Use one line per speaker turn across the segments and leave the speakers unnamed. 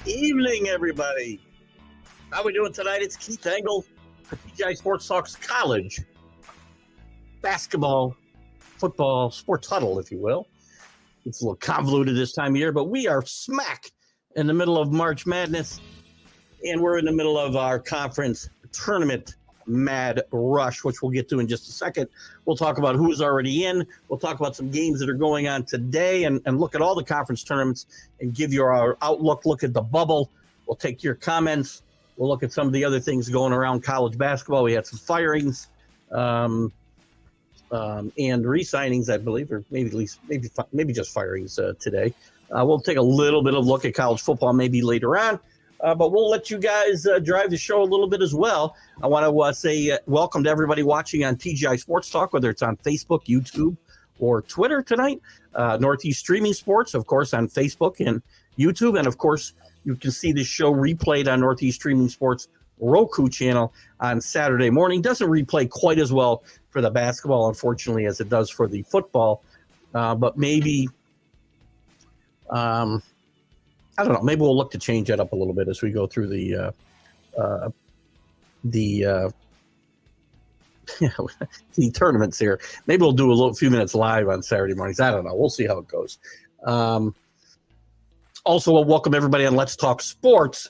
evening, everybody. How we doing tonight? It's Keith Engle for TGI Sports Talk's college basketball, football, sports huddle, if you will. It's a little convoluted this time of year, but we are smack in the middle of March Madness, and we're in the middle of our conference tournament mad rush, which we'll get to in just a second. We'll talk about who's already in. We'll talk about some games that are going on today and look at all the conference tournaments and give you our outlook, look at the bubble. We'll take your comments. We'll look at some of the other things going around college basketball. We had some firings and re-signings, I believe, or maybe just firings today. We'll take a little bit of look at college football maybe later on. But we'll let you guys drive the show a little bit as well. I want to say welcome to everybody watching on TGI Sports Talk, whether it's on Facebook, YouTube, or Twitter tonight. Northeast Streaming Sports, of course, on Facebook and YouTube. And, of course, you can see this show replayed on Northeast Streaming Sports Roku channel on Saturday morning. Doesn't replay quite as well for the basketball, unfortunately, as it does for the football. But maybe I don't know. Maybe we'll look to change that up a little bit as we go through the tournaments here. Maybe we'll do a few minutes live on Saturday mornings. I don't know. We'll see how it goes. Also, we'll welcome everybody on Let's Talk Sports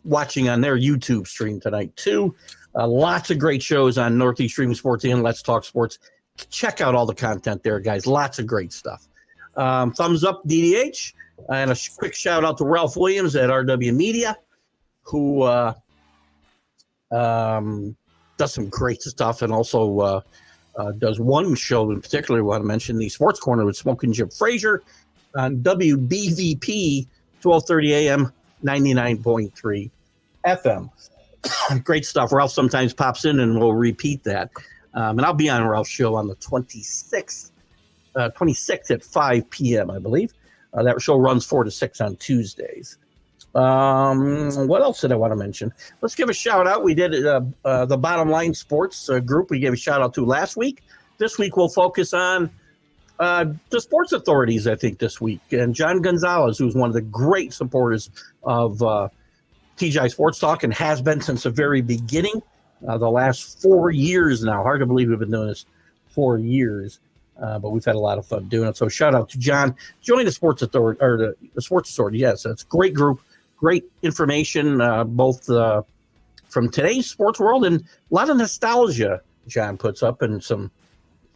watching on their YouTube stream tonight, too. Lots of great shows on Northeast Streaming Sports and Let's Talk Sports. Check out all the content there, guys. Lots of great stuff. Thumbs up, DDH. And a quick shout out to Ralph Williams at RW Media, who does some great stuff and also does one show in particular I want to mention, the Sports Corner with Smoking Jim Frazier on WBVP, 12:30 a.m., 99.3 FM. Great stuff. Ralph sometimes pops in and we'll repeat that. And I'll be on Ralph's show on the 26th at 5 p.m., I believe. That show runs 4 to 6 on Tuesdays. What else did I want to mention? Let's give a shout out. We did the Bottom Line Sports group. We gave a shout out to last week. This week we'll focus on the sports authorities, I think, this week. And John Gonzalez, who's one of the great supporters of TGI Sports Talk and has been since the very beginning, the last 4 years now. Hard to believe we've been doing this 4 years. But we've had a lot of fun doing it. So shout out to John. Join the Sports Authority, or the Sports Authority. Yes, it's a great group, great information, both from today's sports world and a lot of nostalgia John puts up and some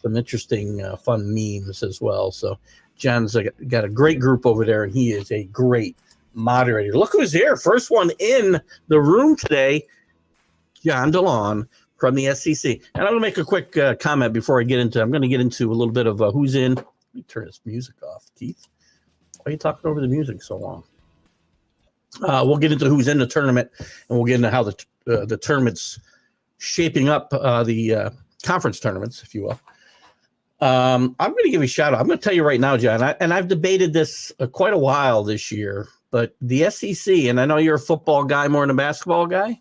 interesting, fun memes as well. So John's got a great group over there, and he is a great moderator. Look who's here. First one in the room today, John DeLon from the SEC. And I'm going to make a quick comment before I'm going to get into a little bit of who's in. Let me turn this music off, Keith. Why are you talking over the music so long? We'll get into who's in the tournament, and we'll get into how the tournament's shaping up, the conference tournaments, if you will. I'm going to give you a shout out. I'm going to tell you right now, John, and I've debated this quite a while this year, but the SEC, and I know you're a football guy more than a basketball guy,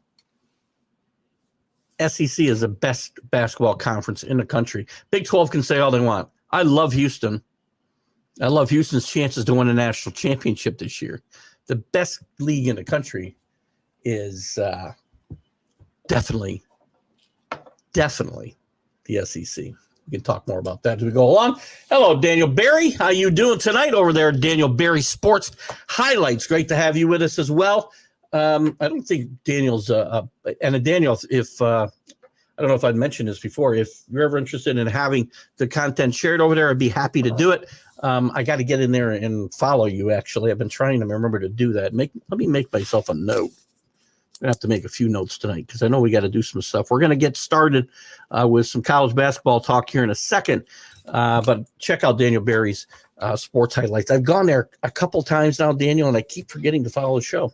SEC is the best basketball conference in the country. Big 12 can say all they want. I love Houston. I love Houston's chances to win a national championship this year. The best league in the country is definitely the SEC. We can talk more about that as we go along. Hello, Daniel Barry. How you doing tonight over there, Daniel Barry Sports Highlights? Great to have you with us as well. I don't think Daniel's and Daniel, if I don't know if I'd mentioned this before, if you're ever interested in having the content shared over there, I'd be happy to do it. I got to get in there and follow you. Actually, I've been trying to remember to do that. Let me make myself a note. I'm gonna have to make a few notes tonight because I know we got to do some stuff. We're gonna get started with some college basketball talk here in a second. But check out Daniel Barry's Sports Highlights. I've gone there a couple times now, Daniel, and I keep forgetting to follow the show.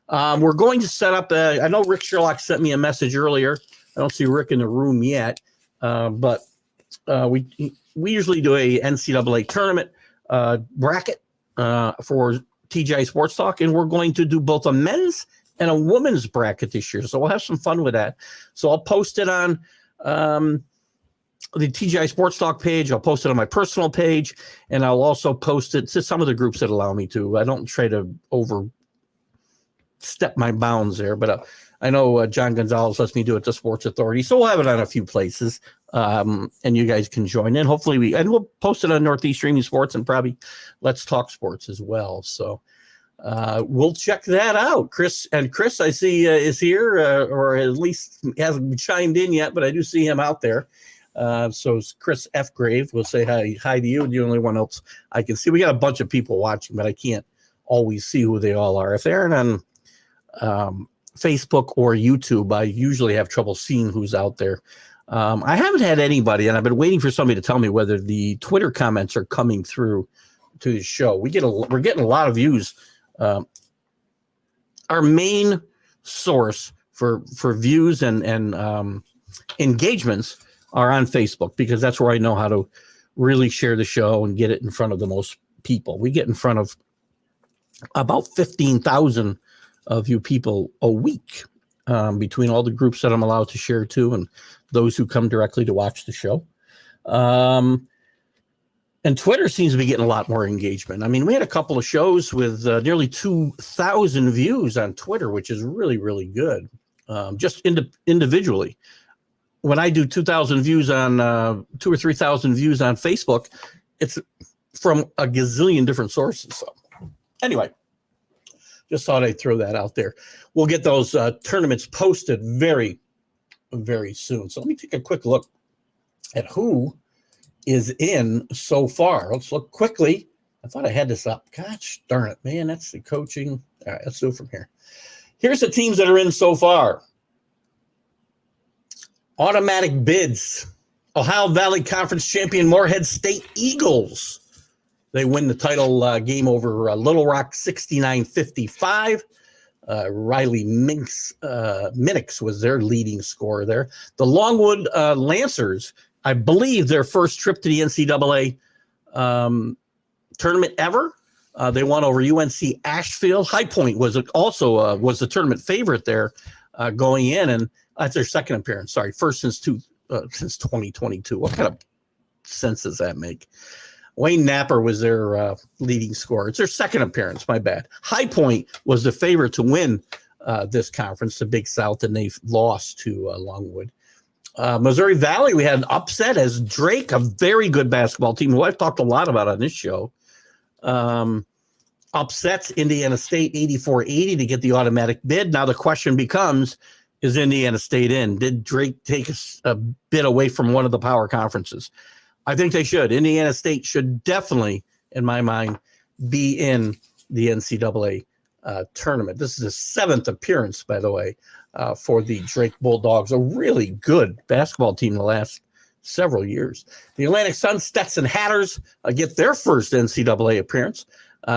We're going to set up I know Rick Sherlock sent me a message earlier. I don't see Rick in the room yet, but we usually do a NCAA tournament bracket for TGI Sports Talk, and we're going to do both a men's and a women's bracket this year. So we'll have some fun with that. So I'll post it on the TGI Sports Talk page. I'll post it on my personal page, and I'll also post it to some of the groups that allow me to. I don't try to step my bounds there, but I know John Gonzalez lets me do it to Sports Authority, so we'll have it on a few places, and you guys can join in. Hopefully we'll post it on Northeast Streaming Sports and probably Let's Talk Sports as well. So we'll check that out. Chris, I see is here, or at least hasn't chimed in yet, but I do see him out there. So Chris F. Grave will say hi to you. The only one else I can see. We got a bunch of people watching, but I can't always see who they all are. If they aren't on Facebook or YouTube, I usually have trouble seeing who's out there. I haven't had anybody, and I've been waiting for somebody to tell me whether the Twitter comments are coming through to the show. We're getting a lot of views. Our main source for views and engagements are on Facebook, because that's where I know how to really share the show and get it in front of the most people. We get in front of about 15,000 of you people a week, between all the groups that I'm allowed to share to and those who come directly to watch the show. And Twitter seems to be getting a lot more engagement. I mean, we had a couple of shows with nearly 2,000 views on Twitter, which is really, really good, just individually. When I do 2,000 views on 2,000 or 3,000 views on Facebook, it's from a gazillion different sources. So anyway, just thought I'd throw that out there. We'll get those tournaments posted very, very soon. So let me take a quick look at who is in so far. Let's look quickly. I thought I had this up. Gosh darn it, man. That's the coaching. All right, let's do it from here. Here's the teams that are in so far. Automatic bids. Ohio Valley Conference champion Morehead State Eagles. They win the title game over Little Rock 69-55. Riley Minix was their leading scorer there. The Longwood Lancers, I believe their first trip to the NCAA tournament ever. They won over UNC Asheville. High Point was also was the tournament favorite there going in, and that's their second appearance. Sorry, first since 2022. What kind of sense does that make? Wayne Napper was their leading scorer. It's their second appearance. My bad. High Point was the favorite to win this conference, the Big South, and they've lost to Longwood. Missouri Valley, we had an upset as Drake, a very good basketball team, who I've talked a lot about on this show, upsets Indiana State 84-80 to get the automatic bid. Now the question becomes, is Indiana State in? Did Drake take a bit away from one of the power conferences? I think they should. Indiana State should definitely, in my mind, be in the NCAA tournament. This is the seventh appearance, by the way, for the Drake Bulldogs, a really good basketball team in the last several years. The Atlantic Sun Stetson Hatters get their first NCAA appearance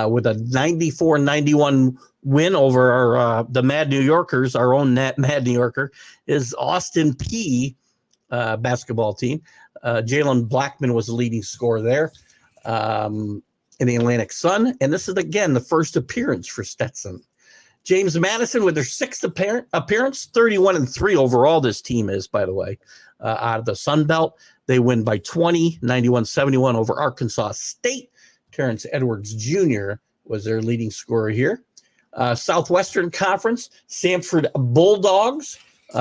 with a 94-91 win over the Mad New Yorkers. Our own Mad New Yorker is Austin P basketball team. Jalen Blackman was the leading scorer there in the Atlantic Sun. And this is, again, the first appearance for Stetson. James Madison with their sixth appearance, 31-3 overall this team is, by the way, out of the Sun Belt. They win by 20, 91-71 over Arkansas State. Terrence Edwards Jr. was their leading scorer here. Southwestern Conference, Samford Bulldogs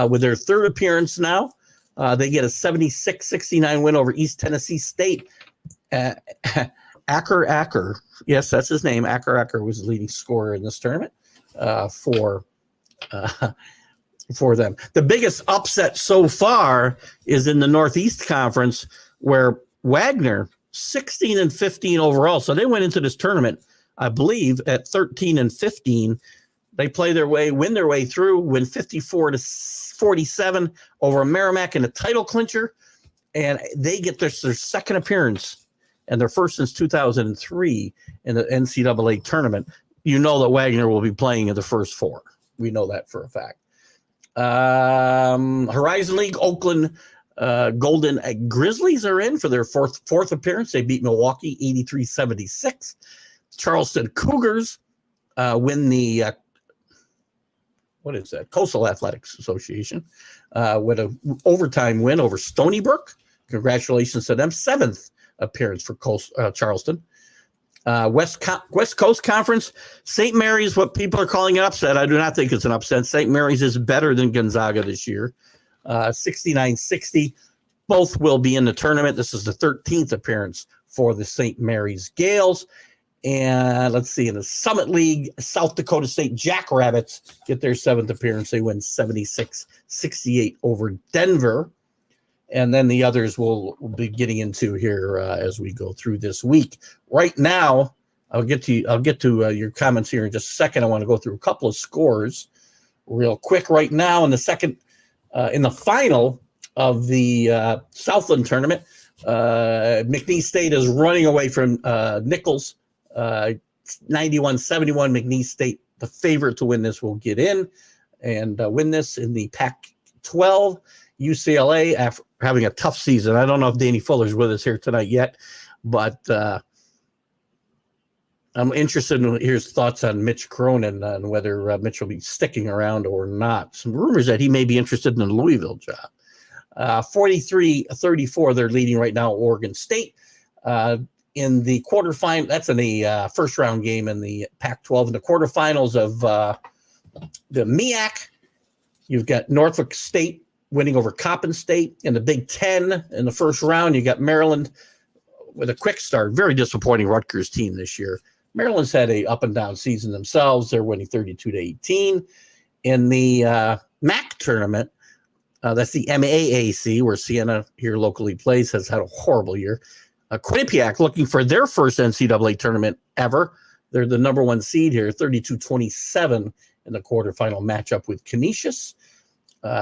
with their third appearance now. They get a 76-69 win over East Tennessee State. Acker, yes, that's his name. Acker was the leading scorer in this tournament for them. The biggest upset so far is in the Northeast Conference, where Wagner 16-15 overall. So they went into this tournament, I believe, at 13-15. They win their way through, win 54-47 over Merrimack in a title clincher, and they get their second appearance and their first since 2003 in the NCAA tournament. You know that Wagner will be playing in the first four. We know that for a fact. Horizon League, Oakland Golden Grizzlies are in for their fourth appearance. They beat Milwaukee 83-76. Charleston Cougars win the Coastal Athletics Association with an overtime win over Stony Brook. Congratulations to them. Seventh appearance for Charleston. West Coast Conference, St. Mary's, what people are calling an upset. I do not think it's an upset. St. Mary's is better than Gonzaga this year. 69-60. Both will be in the tournament. This is the 13th appearance for the St. Mary's Gales. And let's see, in the Summit League, South Dakota State Jackrabbits get their 7th appearance. They win 76-68 over Denver. And then the others we'll be getting into here as we go through this week. Right now, I'll get to your comments here in just a second. I want to go through a couple of scores real quick. Right now, in the final of the Southland tournament, McNeese State is running away from Nichols, 91-71. McNeese State, the favorite to win this, will get in and win this in the Pac-12. UCLA, after having a tough season. I don't know if Danny Fuller's with us here tonight yet, but I'm interested in his thoughts on Mitch Cronin and whether Mitch will be sticking around or not. Some rumors that he may be interested in the Louisville job. 43-34, they're leading right now, Oregon State. In the quarterfinal, that's in the first-round game in the Pac-12. In the quarterfinals of the MEAC, you've got Norfolk State winning over Coppin State. In the Big Ten, in the first round, you got Maryland with a quick start. Very disappointing Rutgers team this year. Maryland's had a up and down season themselves. They're winning 32-18. In the MAC tournament, that's the MAAC, where Siena here locally plays, has had a horrible year. Quinnipiac looking for their first NCAA tournament ever. They're the number 1 seed here, 32-27 in the quarterfinal matchup with Canisius.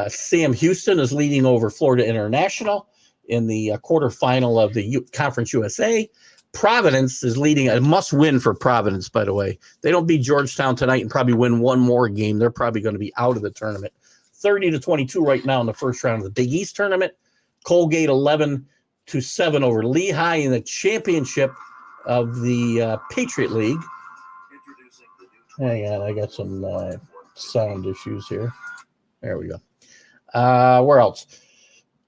Sam Houston is leading over Florida International in the quarterfinal of the Conference USA. Providence is leading, a must-win for Providence, by the way. They don't beat Georgetown tonight and probably win one more game. They're probably going to be out of the tournament. 30-22 right now in the first round of the Big East tournament. Colgate 11-7 over Lehigh in the championship of the Patriot League. Hang on, I got some sound issues here. There we go. Where else?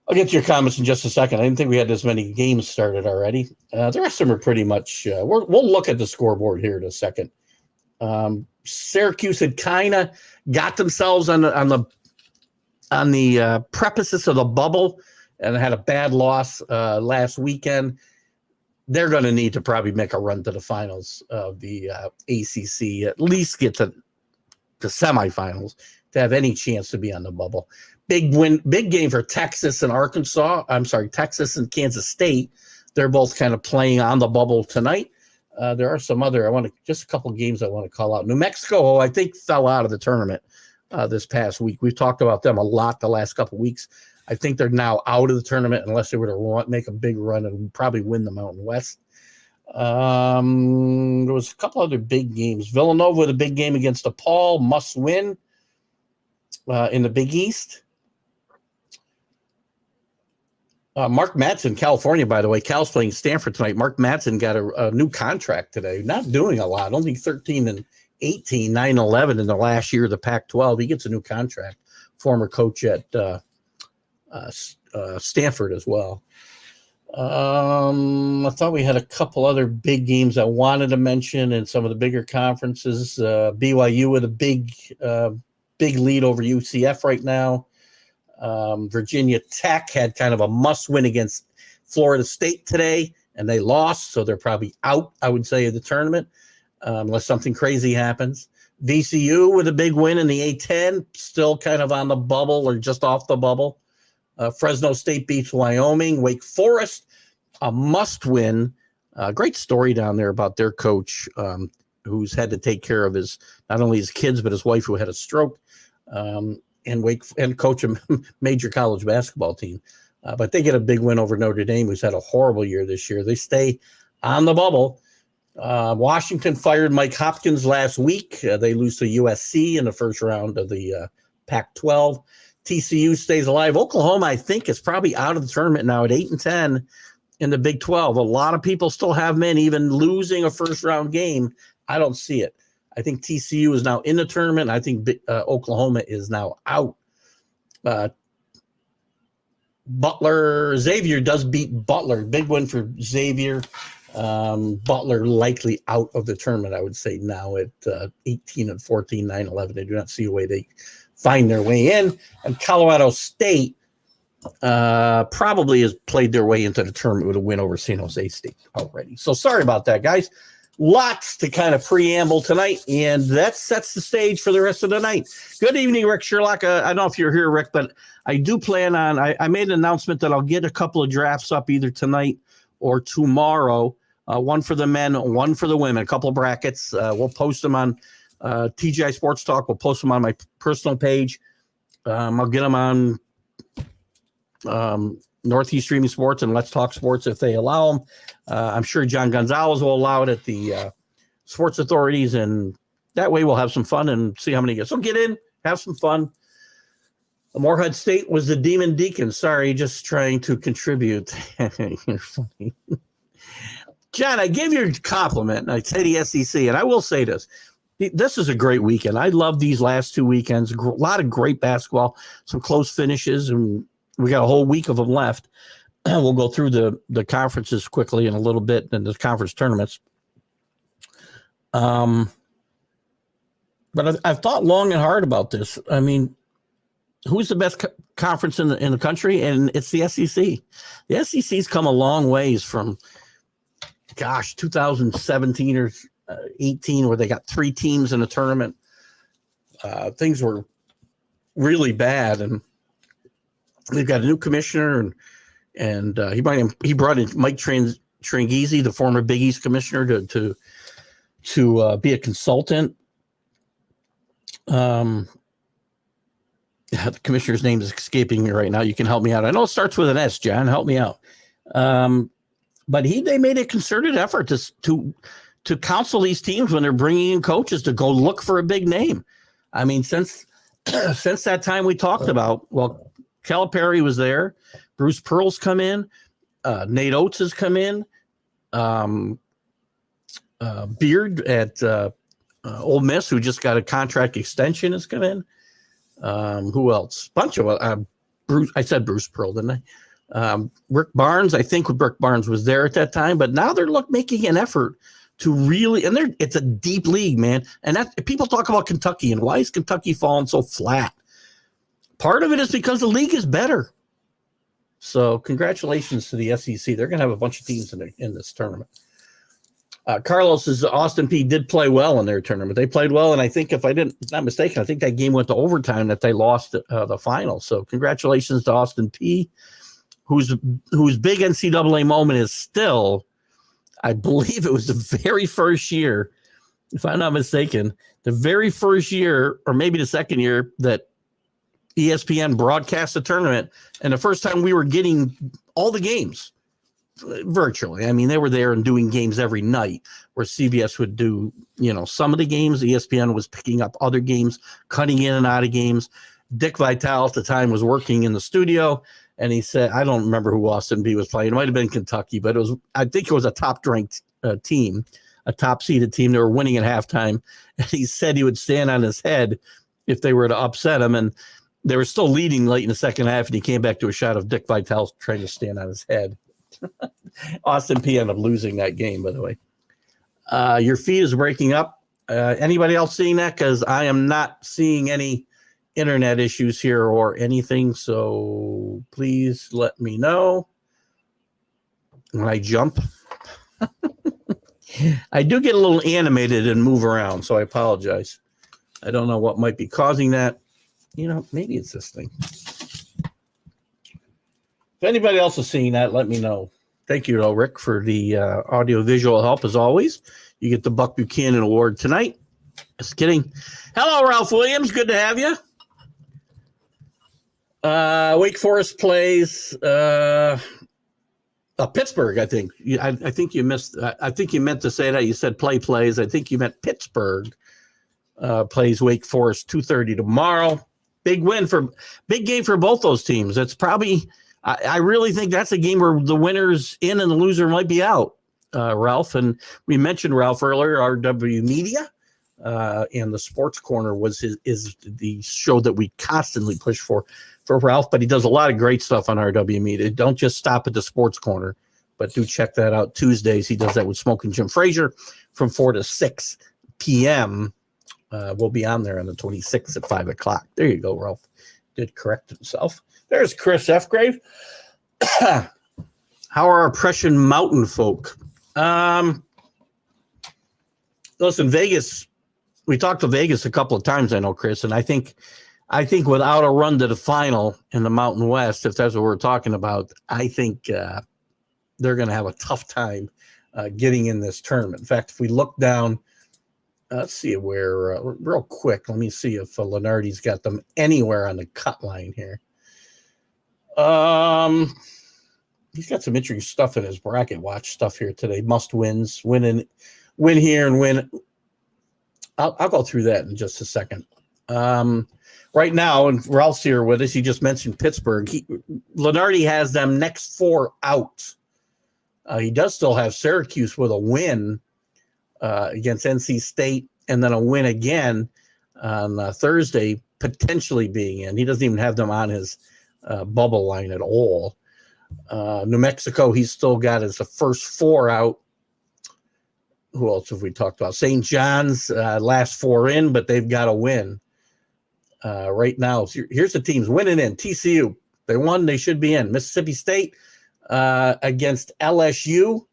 I'll get to your comments in just a second. I didn't think we had this many games started already. The rest of them are pretty much, we'll look at the scoreboard here in a second. Syracuse had kind of got themselves on the precipice of the bubble and had a bad loss last weekend. They're going to need to probably make a run to the finals of the ACC, at least get to the semifinals to have any chance to be on the bubble. Big game for Texas and Arkansas. I'm sorry, Texas and Kansas State. They're both kind of playing on the bubble tonight. There are some other, just a couple games I want to call out. New Mexico, I think, fell out of the tournament this past week. We've talked about them a lot the last couple of weeks. I think they're now out of the tournament unless they were to make a big run and probably win the Mountain West. There was a couple other big games. Villanova with a big game against DePaul, must win in the Big East. Mark Madsen, California, by the way. Cal's playing Stanford tonight. Mark Madsen got a new contract today. Not doing a lot. Only 13-18, 9-11 in the last year of the Pac-12. He gets a new contract. Former coach at Stanford as well. I thought we had a couple other big games I wanted to mention in some of the bigger conferences. BYU with a big lead over UCF right now. Virginia Tech had kind of a must-win against Florida State today, and they lost, so they're probably out, I would say, of the tournament, unless something crazy happens. VCU with a big win in the A-10, still kind of on the bubble or just off the bubble. Fresno State beats Wyoming. Wake Forest, a must-win. Great story down there about their coach, who's had to take care of not only his kids, but his wife who had a stroke. And coach a major college basketball team. But they get a big win over Notre Dame, who's had a horrible year this year. They stay on the bubble. Washington fired Mike Hopkins last week. They lose to USC in the first round of the Pac-12. TCU stays alive. Oklahoma, I think, is probably out of the tournament now at 8-10 in the Big 12. A lot of people still have them in, even losing a first-round game. I don't see it. I think TCU is now in the tournament. I think Oklahoma is now out. Xavier does beat Butler. Big win for Xavier. Butler likely out of the tournament, I would say now at 18-14, 9-11. I do not see a way they find their way in. And Colorado State probably has played their way into the tournament with a win over San Jose State already. So sorry about that, guys. Lots to kind of preamble tonight, and that sets the stage for the rest of the night. Good evening, Rick Sherlock. I don't know if you're here, Rick, but I do plan on, I made an announcement that I'll get a couple of drafts up either tonight or tomorrow, one for the men, one for the women, a couple of brackets. We'll post them on TGI Sports Talk. We'll post them on my personal page. I'll get them on Northeast Streaming Sports and Let's Talk Sports if they allow them. I'm sure John Gonzalez will allow it at the sports authorities, and that way we'll have some fun and see how many get. So get in, have some fun. Morehead State was the Demon Deacon. Sorry, just trying to contribute. You're funny. John, I give you a compliment. I say the SEC, and I will say this. This is a great weekend. I love these last 2 weekends. A lot of great basketball, some close finishes, and we got a whole week of them left. We'll go through the conferences quickly in a little bit and the conference tournaments. But I've thought long and hard about this. I mean, who's the best conference in the country? And it's the SEC. The SEC's come a long ways from, 2017 or 18, where they got 3 teams in a tournament. Things were really bad, and they've got a new commissioner, and he brought in Mike Tranghese, the former Big East commissioner, to be a consultant. The commissioner's name is escaping me right now. You can help me out. I know it starts with an S, John. Help me out. But they made a concerted effort to counsel these teams when they're bringing in coaches to go look for a big name. I mean, since that time we talked about, well, Calipari was there. Bruce Pearl's come in. Nate Oates has come in. Beard at Ole Miss, who just got a contract extension, has come in. Who else? Bunch of Bruce. I said Bruce Pearl, didn't I? Rick Barnes. I think Rick Barnes was there at that time, but now they're making an effort to really, and it's a deep league, man. And that people talk about Kentucky and why is Kentucky falling so flat? Part of it is because the league is better. So congratulations to the SEC. They're going to have a bunch of teams in this tournament. Carlos's Austin P did play well in their tournament. They played well, and I think if not mistaken, I think that game went to overtime that they lost the final. So congratulations to Austin P, whose big NCAA moment is still, I believe it was the very first year, if I'm not mistaken, the very first year, or maybe the second year, that ESPN broadcast the tournament, and the first time we were getting all the games virtually. I mean, they were there and doing games every night, where CBS would do, some of the games. ESPN was picking up other games, cutting in and out of games. Dick Vitale at the time was working in the studio, and he said, I don't remember who Austin B was playing. It might have been Kentucky, but I think it was a top-ranked team, a top-seeded team. They were winning at halftime, and he said he would stand on his head if they were to upset him, and they were still leading late in the second half, and he came back to a shot of Dick Vitale trying to stand on his head. Austin P ended up losing that game, by the way. Your feed is breaking up. Anybody else seeing that? Because I am not seeing any internet issues here or anything, so please let me know when I jump. I do get a little animated and move around, so I apologize. I don't know what might be causing that. Maybe it's this thing. If anybody else is seeing that, let me know. Thank you, Rick, for the audio-visual help, as always. You get the Buck Buchanan Award tonight. Just kidding. Hello, Ralph Williams. Good to have you. Wake Forest plays Pittsburgh, I think. I think you missed. I think you meant to say that. You said plays. I think you meant Pittsburgh plays Wake Forest 2:30 tomorrow. Big game for both those teams. It's probably. I really think that's a game where the winner's in and the loser might be out, Ralph. And we mentioned Ralph earlier, RW Media, and the Sports Corner is the show that we constantly push for Ralph. But he does a lot of great stuff on RW Media. Don't just stop at the Sports Corner. But do check that out. Tuesdays, he does that with Smoking Jim Frazier from 4 to 6 p.m. We'll be on there on the 26th at 5 o'clock. There you go, Ralph. Did correct himself. There's Chris F. Grave. How are our Prussian mountain folk? Listen, Vegas, we talked to Vegas a couple of times, I know, Chris, and I think without a run to the final in the Mountain West, if that's what we're talking about, I think they're going to have a tough time getting in this tournament. In fact, if we look down, let's see where, real quick, let me see if Lenardi's got them anywhere on the cut line here. He's got some interesting stuff in his bracket watch stuff here today. Must wins, win here and win. I'll go through that in just a second. Right now, and Ralph's here with us. He just mentioned Pittsburgh. Lenardi has them next 4 out. He does still have Syracuse with a win against NC State, and then a win again on Thursday, potentially being in. He doesn't even have them on his bubble line at all. New Mexico, he's still got as the first 4 out. Who else have we talked about? St. John's, last 4 in, but they've got a win. Right now, here's the teams winning in. TCU, they won, they should be in. Mississippi State against LSU.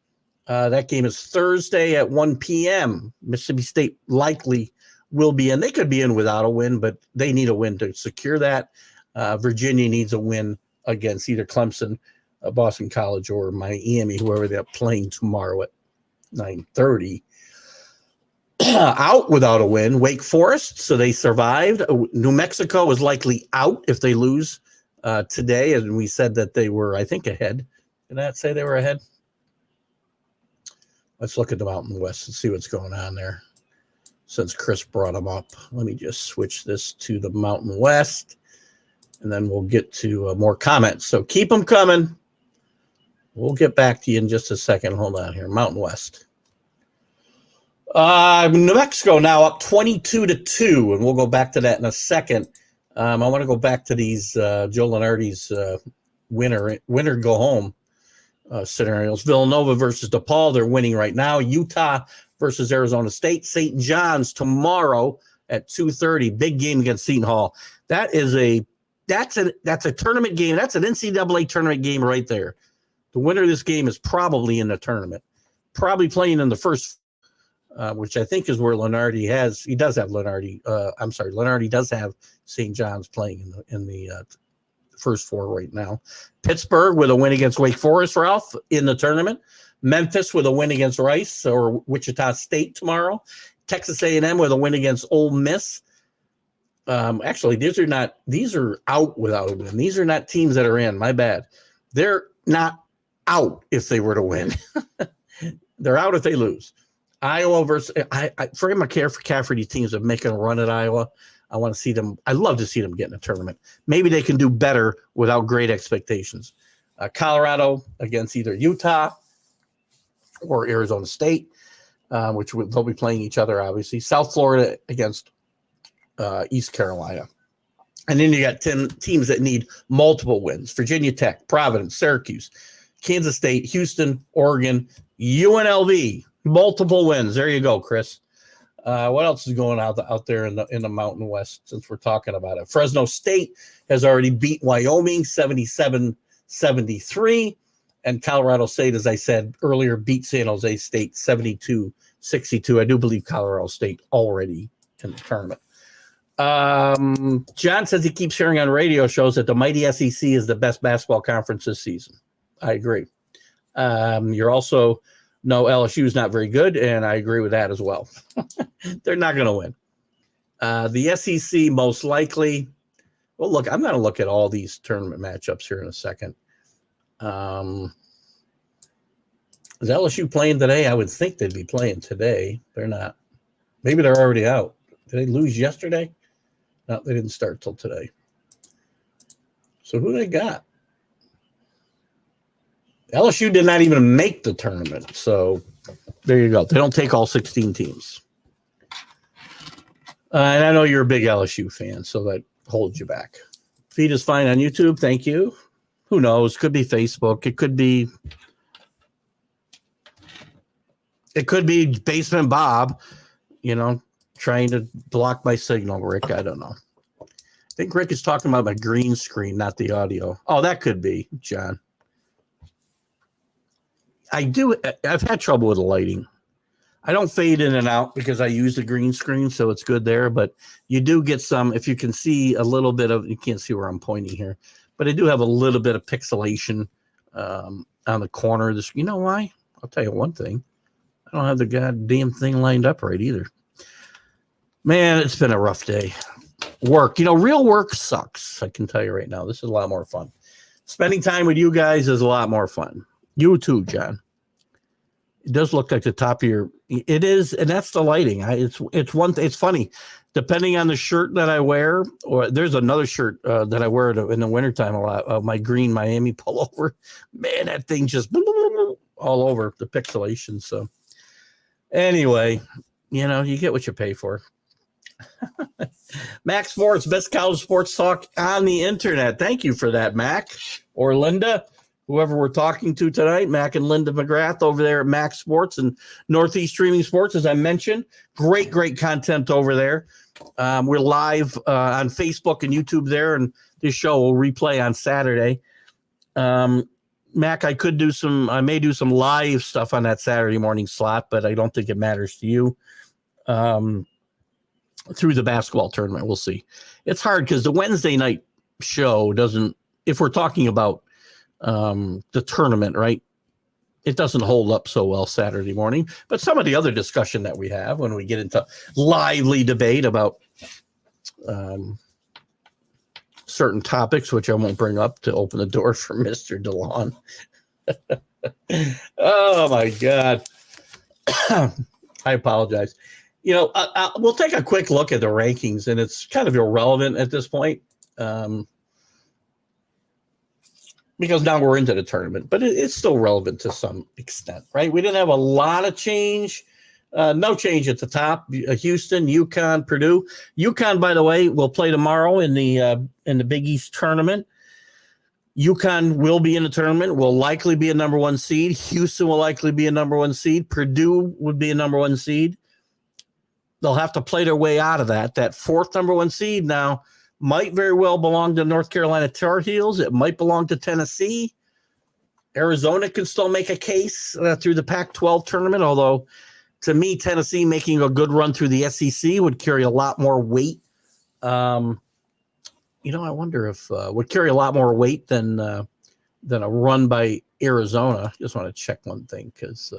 That game is Thursday at 1 p.m. Mississippi State likely will be in. They could be in without a win, but they need a win to secure that. Virginia needs a win against either Clemson, Boston College, or Miami, whoever they're playing tomorrow at 9:30. Out without a win, Wake Forest, so they survived. New Mexico is likely out if they lose today, and we said that they were, I think, ahead. Did I say they were ahead? Let's look at the Mountain West and see what's going on there. Since Chris brought them up, let me just switch this to the Mountain West, and then we'll get to more comments. So keep them coming. We'll get back to you in just a second. Hold on here. Mountain West. New Mexico now up 22-2, and we'll go back to that in a second. I want to go back to these Joe Lenardi's winner go home scenarios. Villanova versus DePaul, they're winning right now. Utah versus Arizona State. St. John's tomorrow at 2:30. Big game against Seton Hall. That's a tournament game. That's an NCAA tournament game right there. The winner of this game is probably in the tournament, probably playing in the first, which I think is where Lenardi has. He does have Lenardi. Lenardi does have St. John's playing in the first 4 right now. Pittsburgh with a win against Wake Forest, Ralph, in the tournament. Memphis with a win against Rice or Wichita State tomorrow. Texas A&M with a win against Ole Miss. Actually, these are out without a win. These are not teams that are in. My bad. They're not out if they were to win. They're out if they lose. Iowa versus I care for these teams that are making a run at Iowa. I want to see them. I love to see them get in a tournament. Maybe they can do better without great expectations. Colorado against either Utah or Arizona State, which they'll be playing each other, obviously. South Florida against East Carolina. And then you got 10 teams that need multiple wins. Virginia Tech, Providence, Syracuse, Kansas State, Houston, Oregon, UNLV. Multiple wins. There you go, Chris. What else is going out there in the Mountain West since we're talking about it? Fresno State has already beat Wyoming 77-73. And Colorado State, as I said earlier, beat San Jose State 72-62. I do believe Colorado State already in the tournament. John says he keeps hearing on radio shows that the mighty SEC is the best basketball conference this season. I agree. You're also no, LSU is not very good, and I agree with that as well. They're not going to win. The SEC most likely. Well, look, I'm going to look at all these tournament matchups here in a second. Is LSU playing today? I would think they'd be playing today. They're not. Maybe they're already out. Did they lose yesterday? No, they didn't start till today. So who they got? LSU did not even make the tournament. So there you go. They don't take all 16 teams. And I know you're a big LSU fan, so that holds you back. Feed is fine on YouTube. Thank you. Who knows? Could be Facebook. It could be It could be Basement Bob, trying to block my signal, Rick. I don't know. I think Rick is talking about my green screen, not the audio. Oh, that could be, John. I've had trouble with the lighting. I don't fade in and out because I use the green screen, so it's good there. But you do get some, if you can see a little bit of, you can't see where I'm pointing here, but I do have a little bit of pixelation on the corner of this. You know why? I'll tell you one thing. I don't have the goddamn thing lined up right either. Man, it's been a rough day. Work, real work sucks. I can tell you right now. This is a lot more fun. Spending time with you guys is a lot more fun. You too, John. It does look like the top of your. It is, and that's the lighting. It's funny, depending on the shirt that I wear, or there's another shirt that I wear in the wintertime a lot. My green Miami pullover. Man, that thing just all over the pixelation. So anyway, you get what you pay for. Mac Sports, best college sports talk on the internet. Thank you for that, Mac or Linda, whoever we're talking to tonight. Mac and Linda McGrath over there at Mac Sports and Northeast Streaming Sports, as I mentioned. Great content over there. We're live on Facebook and YouTube there, and this show will replay on Saturday. Mac, I may do some live stuff on that Saturday morning slot, but I don't think it matters to you. Through the basketball tournament, we'll see. It's hard because the Wednesday night show doesn't, if we're talking about the tournament, right, it doesn't hold up so well Saturday morning. But some of the other discussion that we have when we get into lively debate about certain topics, which I won't bring up to open the door for Mr. DeLon. Oh my God. I apologize. We'll take a quick look at the rankings, and it's kind of irrelevant at this point because now we're into the tournament, but it's still relevant to some extent, right? We didn't have a lot of change. No change at the top. Houston, UConn, Purdue. UConn, by the way, will play tomorrow in the Big East tournament. UConn will be in the tournament, will likely be a number one seed. Houston will likely be a number one seed. Purdue would be a number one seed. They'll have to play their way out of that. That fourth number one seed now might very well belong to North Carolina Tar Heels. It might belong to Tennessee. Arizona can still make a case through the Pac-12 tournament, although to me, Tennessee making a good run through the SEC would carry a lot more weight. I wonder if would carry a lot more weight than a run by Arizona. Just want to check one thing because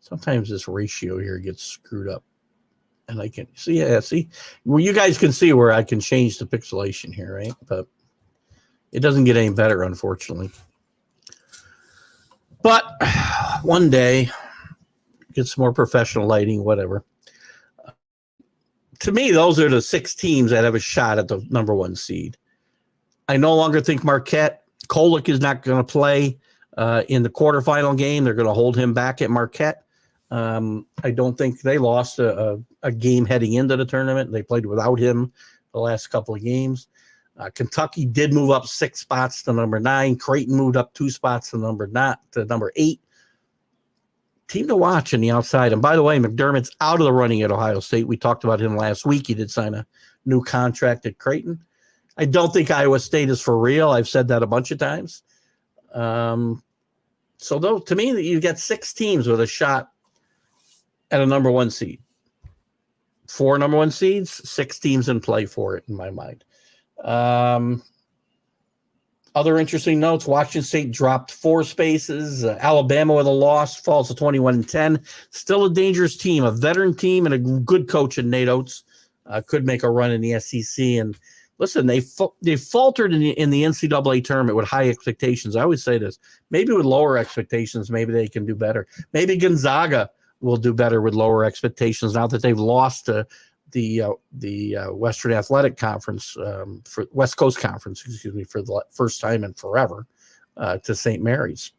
sometimes this ratio here gets screwed up. And I can see. Well, you guys can see where I can change the pixelation here, right? But it doesn't get any better, unfortunately. But one day, get some more professional lighting, whatever. To me, those are the 6 teams that have a shot at the number one seed. I no longer think Marquette. Kolek is not going to play in the quarterfinal game. They're going to hold him back at Marquette. I don't think they lost a game heading into the tournament. They played without him the last couple of games. Kentucky did move up 6 spots to number 9. Creighton moved up 2 spots to number 8. Team to watch on the outside. And by the way, McDermott's out of the running at Ohio State. We talked about him last week. He did sign a new contract at Creighton. I don't think Iowa State is for real. I've said that a bunch of times. So though, to me, you get 6 teams with a shot at a number one seed. 4 number one seeds, 6 teams in play for it, in my mind. Other interesting notes, Washington State dropped 4 spaces. Alabama with a loss falls to 21-10. Still a dangerous team, a veteran team, and a good coach in Nate Oates. Could make a run in the SEC. And listen, they faltered in the NCAA tournament with high expectations. I always say this. Maybe with lower expectations, maybe they can do better. Maybe Gonzaga will do better with lower expectations now that they've lost to the Western Athletic Conference, for West Coast Conference, for the first time in forever, to St. Mary's.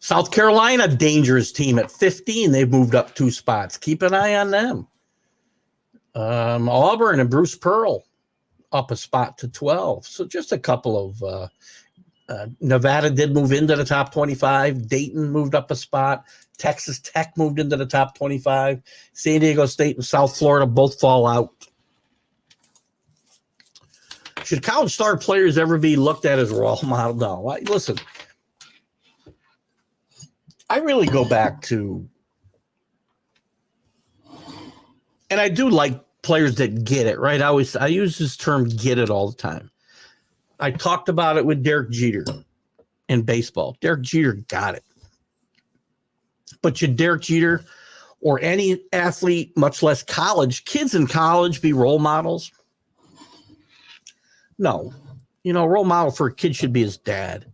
South Carolina, dangerous team at 15. They've moved up 2 spots. Keep an eye on them. Auburn and Bruce Pearl up a spot to 12. So just a couple of Nevada did move into the top 25. Dayton moved up a spot. Texas Tech moved into the top 25. San Diego State and South Florida both fall out. Should college star players ever be looked at as a role model? No. Listen, I really go back to, and I do like players that get it, right? I use this term "get it" all the time. I talked about it with Derek Jeter in baseball. Derek Jeter got it. But should Derek Jeter or any athlete, much less college, kids in college, be role models? No. Role model for a kid should be his dad.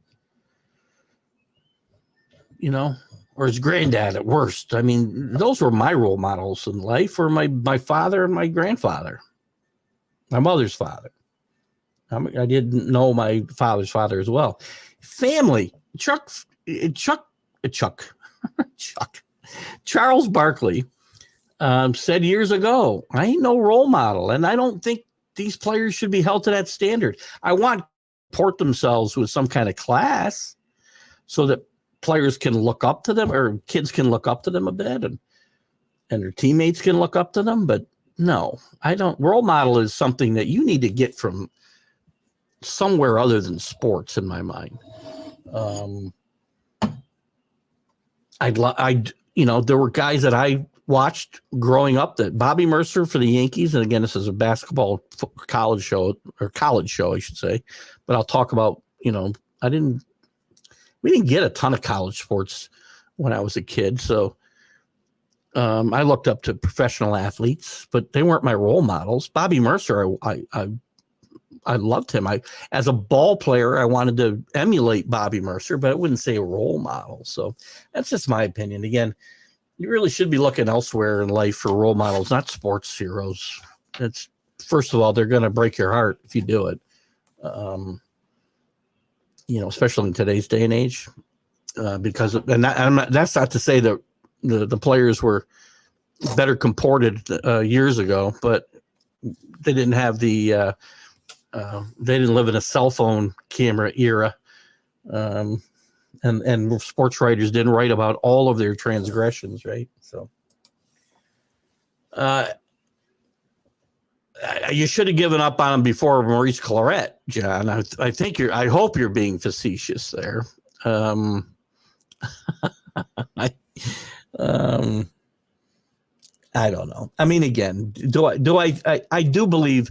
Or his granddad at worst. I mean, those were my role models in life, or my father and my grandfather, my mother's father. I didn't know my father's father as well. Family. Charles Barkley said years ago, I ain't no role model, and I don't think these players should be held to that standard. I want to support themselves with some kind of class so that players can look up to them, or kids can look up to them a bit, and their teammates can look up to them. But no, I don't. Role model is something that you need to get from somewhere other than sports, in my mind. There were guys that I watched growing up, that Bobby Mercer for the Yankees. And again, this is a basketball college show, I should say, but I'll talk about, we didn't get a ton of college sports when I was a kid. So I looked up to professional athletes, but they weren't my role models. Bobby Mercer, I loved him. As a ball player, I wanted to emulate Bobby Mercer, but I wouldn't say a role model. So that's just my opinion. Again, you really should be looking elsewhere in life for role models, not sports heroes. It's, first of all, they're going to break your heart if you do it. Especially in today's day and age, that's not to say that the players were better comported years ago, but they didn't have they didn't live in a cell phone camera era, and sports writers didn't write about all of their transgressions, right? So, you should have given up on him before Maurice Clarett, John. I hope you're being facetious there. I don't know. I mean, again, I do believe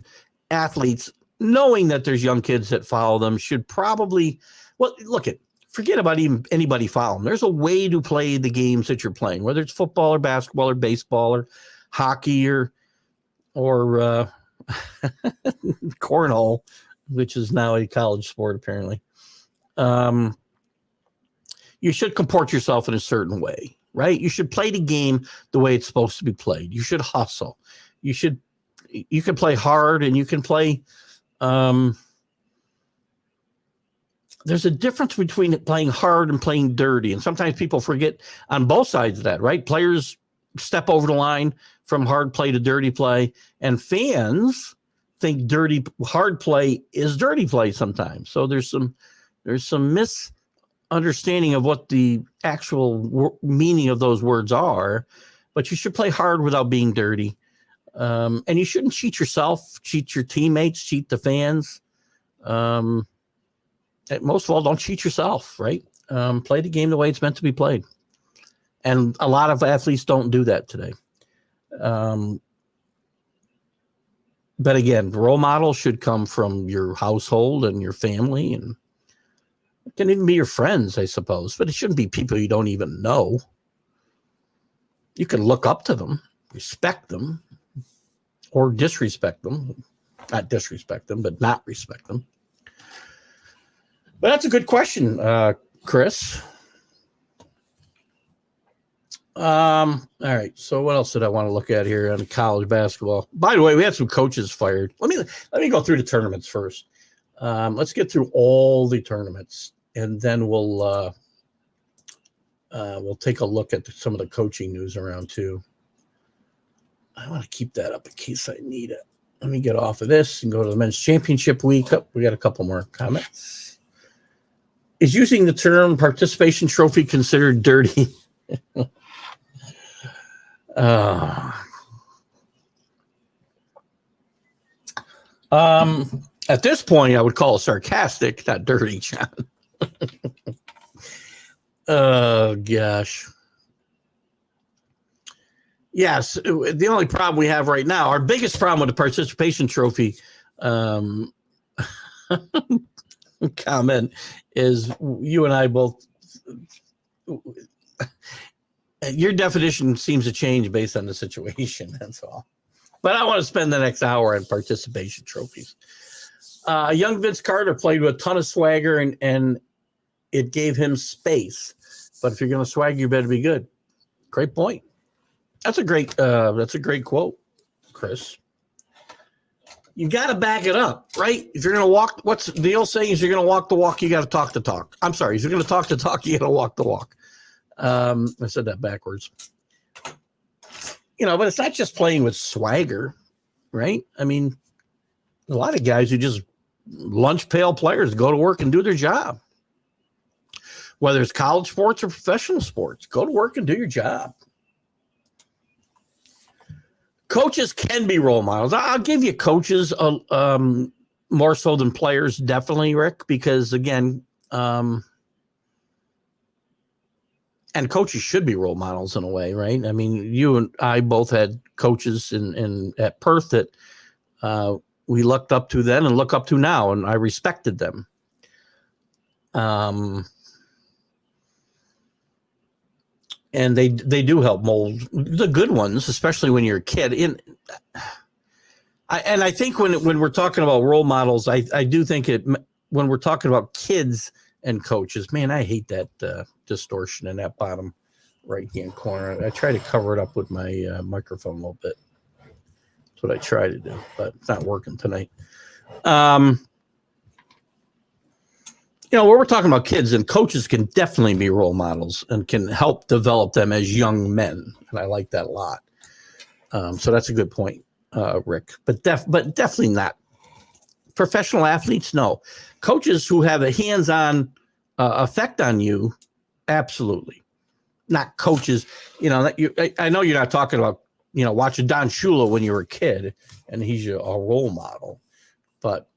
athletes, knowing that there's young kids that follow them, should probably, forget about even anybody following them. There's a way to play the games that you're playing, whether it's football or basketball or baseball or hockey or cornhole, which is now a college sport, apparently. You should comport yourself in a certain way, right? You should play the game the way it's supposed to be played. You should hustle. You can play hard, and you can play. There's a difference between playing hard and playing dirty. And sometimes people forget on both sides of that, right? Players step over the line from hard play to dirty play, and fans think hard play is dirty play sometimes. So there's some misunderstanding of what the actual meaning of those words are, but you should play hard without being dirty. And you shouldn't cheat yourself, cheat your teammates, cheat the fans. Most of all, don't cheat yourself, right? Play the game the way it's meant to be played. And a lot of athletes don't do that today. But again, role models should come from your household and your family, and it can even be your friends, I suppose, but it shouldn't be people you don't even know. You can look up to them, respect them, or disrespect them. Not disrespect them, but not respect them. But that's a good question, Chris. All right. So what else did I want to look at here on college basketball? By the way, we had some coaches fired. Let me go through the tournaments first. Let's get through all the tournaments, and then we'll take a look at some of the coaching news around too. I want to keep that up in case I need it. Let me get off of this and go to the men's championship week. Oh, we got a couple more comments. Is using the term participation trophy considered dirty? At this point, I would call it sarcastic, not dirty, John. Oh, gosh. Yes, the only problem we have right now, our biggest problem with the participation trophy comment is you and I both, your definition seems to change based on the situation, that's all. But I want to spend the next hour on participation trophies. Young Vince Carter played with a ton of swagger, and it gave him space. But if you're going to swag, you better be good. Great point. That's a great quote, Chris. You got to back it up, right? If you're going to walk, what's the old saying is you're going to walk the walk, you got to talk the talk. I'm sorry. If you're going to talk the talk, you got to walk the walk. I said that backwards. But it's not just playing with swagger, right? I mean, a lot of guys who just lunch pail players go to work and do their job. Whether it's college sports or professional sports, go to work and do your job. Coaches can be role models. I'll give you coaches more so than players, definitely, Rick, because, again, and coaches should be role models in a way, right? I mean, you and I both had coaches at Perth that we looked up to then and look up to now, and I respected them. And they do help mold the good ones, especially when you're a kid. I think when we're talking about role models, I do think when we're talking about kids and coaches, man, I hate that distortion in that bottom right-hand corner. I try to cover it up with my microphone a little bit. That's what I try to do, but it's not working tonight. When we're talking about kids, and coaches can definitely be role models and can help develop them as young men. And I like that a lot. So that's a good point, Rick. But definitely not. Professional athletes, no. Coaches who have a hands-on effect on you, absolutely. Not coaches, I know you're not talking about, watching Don Shula when you were a kid and he's a role model. But,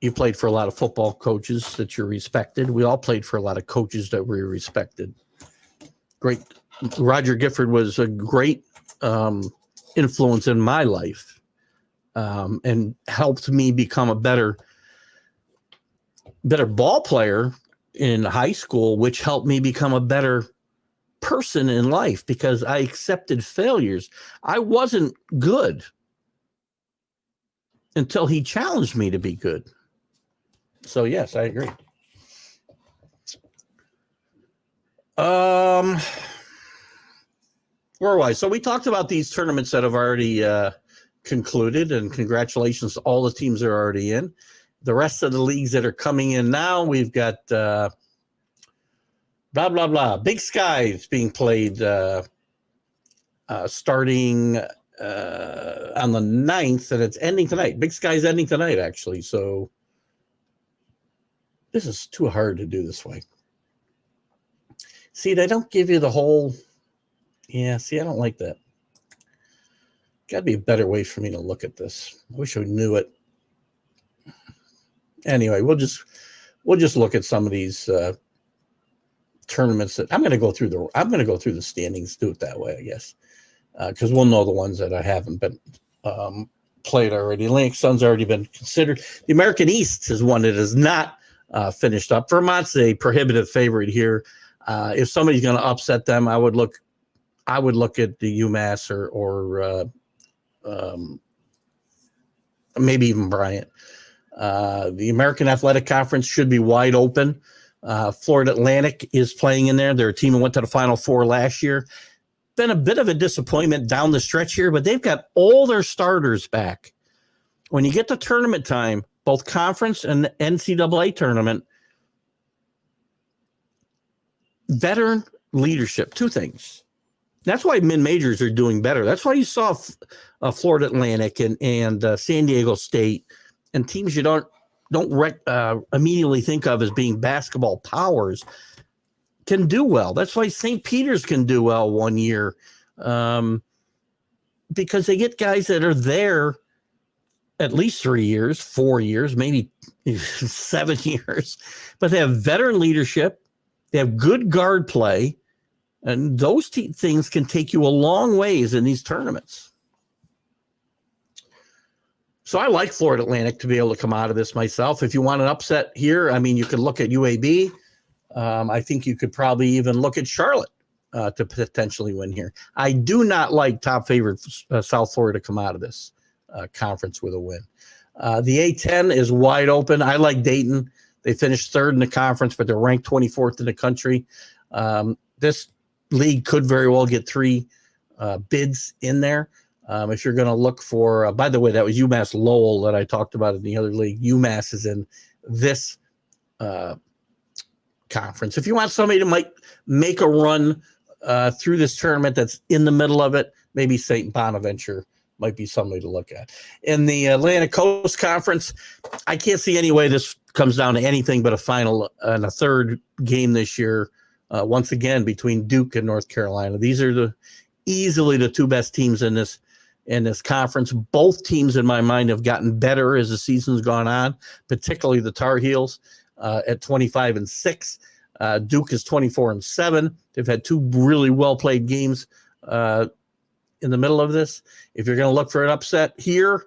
you played for a lot of football coaches that you respected. We all played for a lot of coaches that we respected. Great. Roger Gifford was a great influence in my life and helped me become a better ball player in high school, which helped me become a better person in life because I accepted failures. I wasn't good until he challenged me to be good. So yes, I agree. Where was I? So we talked about these tournaments that have already concluded, and congratulations to all the teams that are already in. The rest of the leagues that are coming in now, we've got blah, blah, blah. Big Sky is being played starting on the 9th, and it's ending tonight. Big Sky's ending tonight, actually. So this is too hard to do this way. See, they don't give you the whole. Yeah, see, I don't like that. Got to be a better way for me to look at this. I wish I knew it. Anyway, we'll just look at some of these tournaments that I'm going to go through the standings. Do it that way, I guess, because we'll know the ones that I haven't been played already. Atlantic Sun's already been considered. The American East is one that is not finished up. Vermont's a prohibitive favorite here. If somebody's going to upset them, I would look at the UMass or maybe even Bryant. The American Athletic Conference should be wide open. Florida Atlantic is playing in there. They're a team that went to the Final Four last year. Been a bit of a disappointment down the stretch here, but they've got all their starters back. When you get to tournament time, both conference and the NCAA tournament, veteran leadership, two things. That's why mid-majors are doing better. That's why you saw Florida Atlantic and San Diego State and teams you don't immediately think of as being basketball powers can do well. That's why St. Peter's can do well one year, because they get guys that are there at least 3 years, 4 years, maybe 7 years, but they have veteran leadership. They have good guard play, and those things can take you a long ways in these tournaments. So I like Florida Atlantic to be able to come out of this myself. If you want an upset here, I mean, you could look at UAB. I think you could probably even look at Charlotte to potentially win here. I do not like top favorite South Florida to come out of this conference with a win. The A-10 is wide open. I like Dayton. They finished third in the conference, but they're ranked 24th in the country. This league could very well get 3 bids in there. If you're going to look for, by the way, that was UMass Lowell that I talked about in the other league. UMass is in this conference. If you want somebody to might make a run through this tournament that's in the middle of it, maybe St. Bonaventure might be somebody to look at. In the Atlantic Coast Conference, I can't see any way this comes down to anything but a final and a third game this year, once again, between Duke and North Carolina. These are easily the 2 best teams in this conference. Both teams, in my mind, have gotten better as the season's gone on, particularly the Tar Heels at 25-6. Duke is 24-7. They've had 2 really well-played games in the middle of this. If you're going to look for an upset here,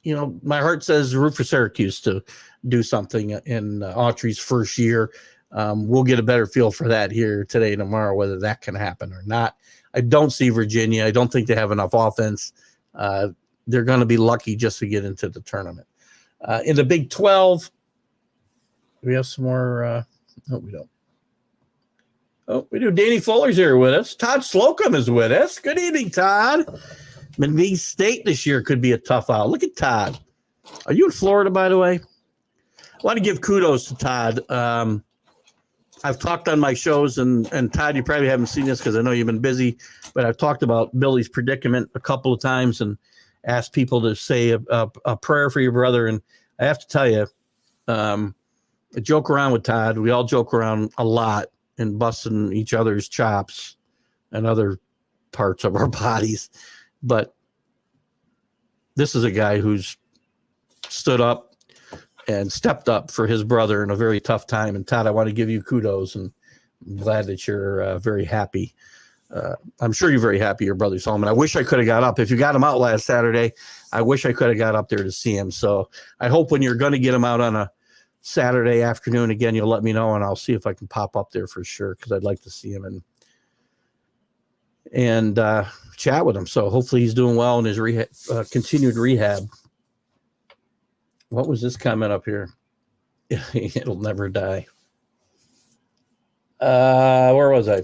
my heart says root for Syracuse to do something in Autry's first year. We'll get a better feel for that here today and tomorrow, whether that can happen or not. I don't see Virginia. I don't think they have enough offense. They're going to be lucky just to get into the tournament. In the Big 12, we have some more. No, we don't. Oh, we do. Danny Fuller's here with us. Todd Slocum is with us. Good evening, Todd. McNeese State this year could be a tough out. Look at Todd. Are you in Florida, by the way? I want to give kudos to Todd. I've talked on my shows, and Todd, you probably haven't seen this because I know you've been busy, but I've talked about Billy's predicament a couple of times and asked people to say a prayer for your brother. And I have to tell you, I joke around with Todd. We all joke around a lot and busting each other's chops and other parts of our bodies. But this is a guy who's stood up and stepped up for his brother in a very tough time. And Todd, I want to give you kudos, and I'm glad that you're very happy. I'm sure you're very happy your brother's home. And I wish I could have got up. If you got him out last Saturday, I wish I could have got up there to see him. So I hope when you're going to get him out on a Saturday afternoon again, you'll let me know, and I'll see if I can pop up there for sure, because I'd like to see him and chat with him. So hopefully he's doing well in his continued rehab. What was this comment up here? It'll never die. Where was I?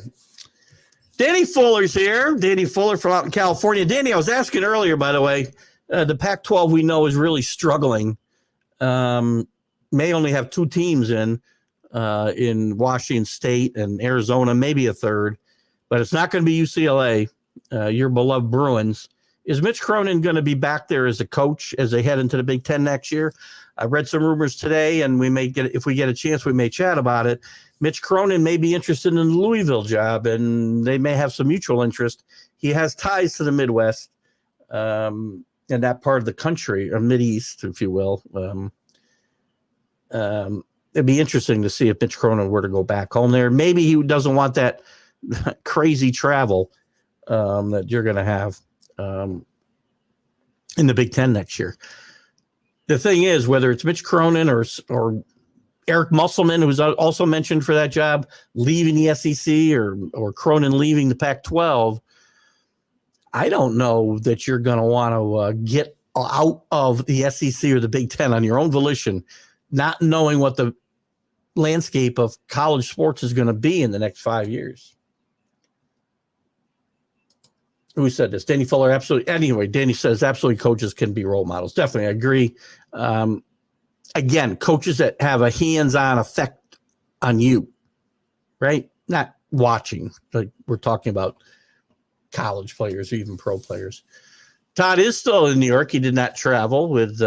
Danny Fuller's here. Danny Fuller from out in California. Danny, I was asking earlier, by the way, the Pac-12 we know is really struggling. May only have 2 teams in Washington State and Arizona, maybe a third, but it's not going to be UCLA, your beloved Bruins. Is Mitch Cronin going to be back there as a coach as they head into the Big Ten next year? I read some rumors today, and if we get a chance, we may chat about it. Mitch Cronin may be interested in the Louisville job, and they may have some mutual interest. He has ties to the Midwest and that part of the country, or Mideast, if you will. It'd be interesting to see if Mitch Cronin were to go back home there. Maybe he doesn't want that crazy travel that you're going to have in the Big Ten next year. The thing is, whether it's Mitch Cronin or Eric Musselman, who's also mentioned for that job, leaving the SEC, or Cronin leaving the Pac-12, I don't know that you're going to want to get out of the SEC or the Big Ten on your own volition, not knowing what the landscape of college sports is going to be in the next 5 years. Who said this? Danny Fuller, absolutely. Anyway, Danny says absolutely coaches can be role models. Definitely, I agree. Again, coaches that have a hands-on effect on you, right? Not watching, like we're talking about college players or even pro players. Todd is still in New York. He did not travel with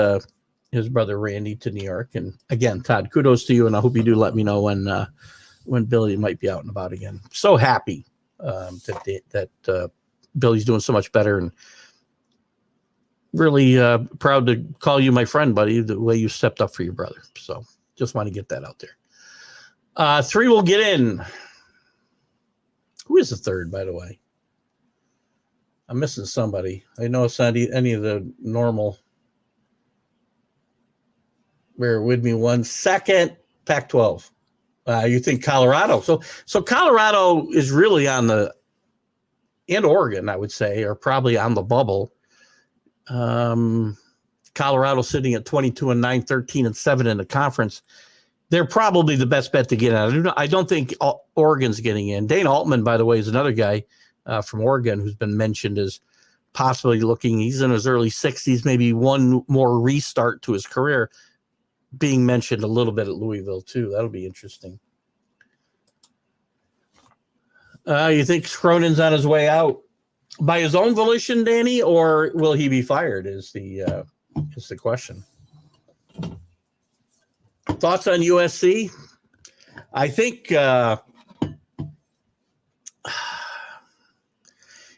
his brother Randy to New York. And again, Todd, kudos to you, and I hope you do let me know when Billy might be out and about again. So happy that Billy's doing so much better, and really proud to call you my friend, buddy, the way you stepped up for your brother. So just want to get that out there. 3 will get in. Who is the third, by the way? I'm missing somebody. I know it's not any of the normal. Bear with me 1 second. Pac-12. You think Colorado. So Colorado is really on the, and Oregon, I would say, are probably on the bubble. Colorado sitting at 22-9, 13-7 in the conference. They're probably the best bet to get in. I don't think Oregon's getting in. Dane Altman, by the way, is another guy from Oregon who's been mentioned as possibly looking. He's in his early 60s, maybe one more restart to his career, being mentioned a little bit at Louisville too. That'll be interesting. You think Cronin's on his way out by his own volition, Danny, or will he be fired? Is the question. Thoughts on USC? I think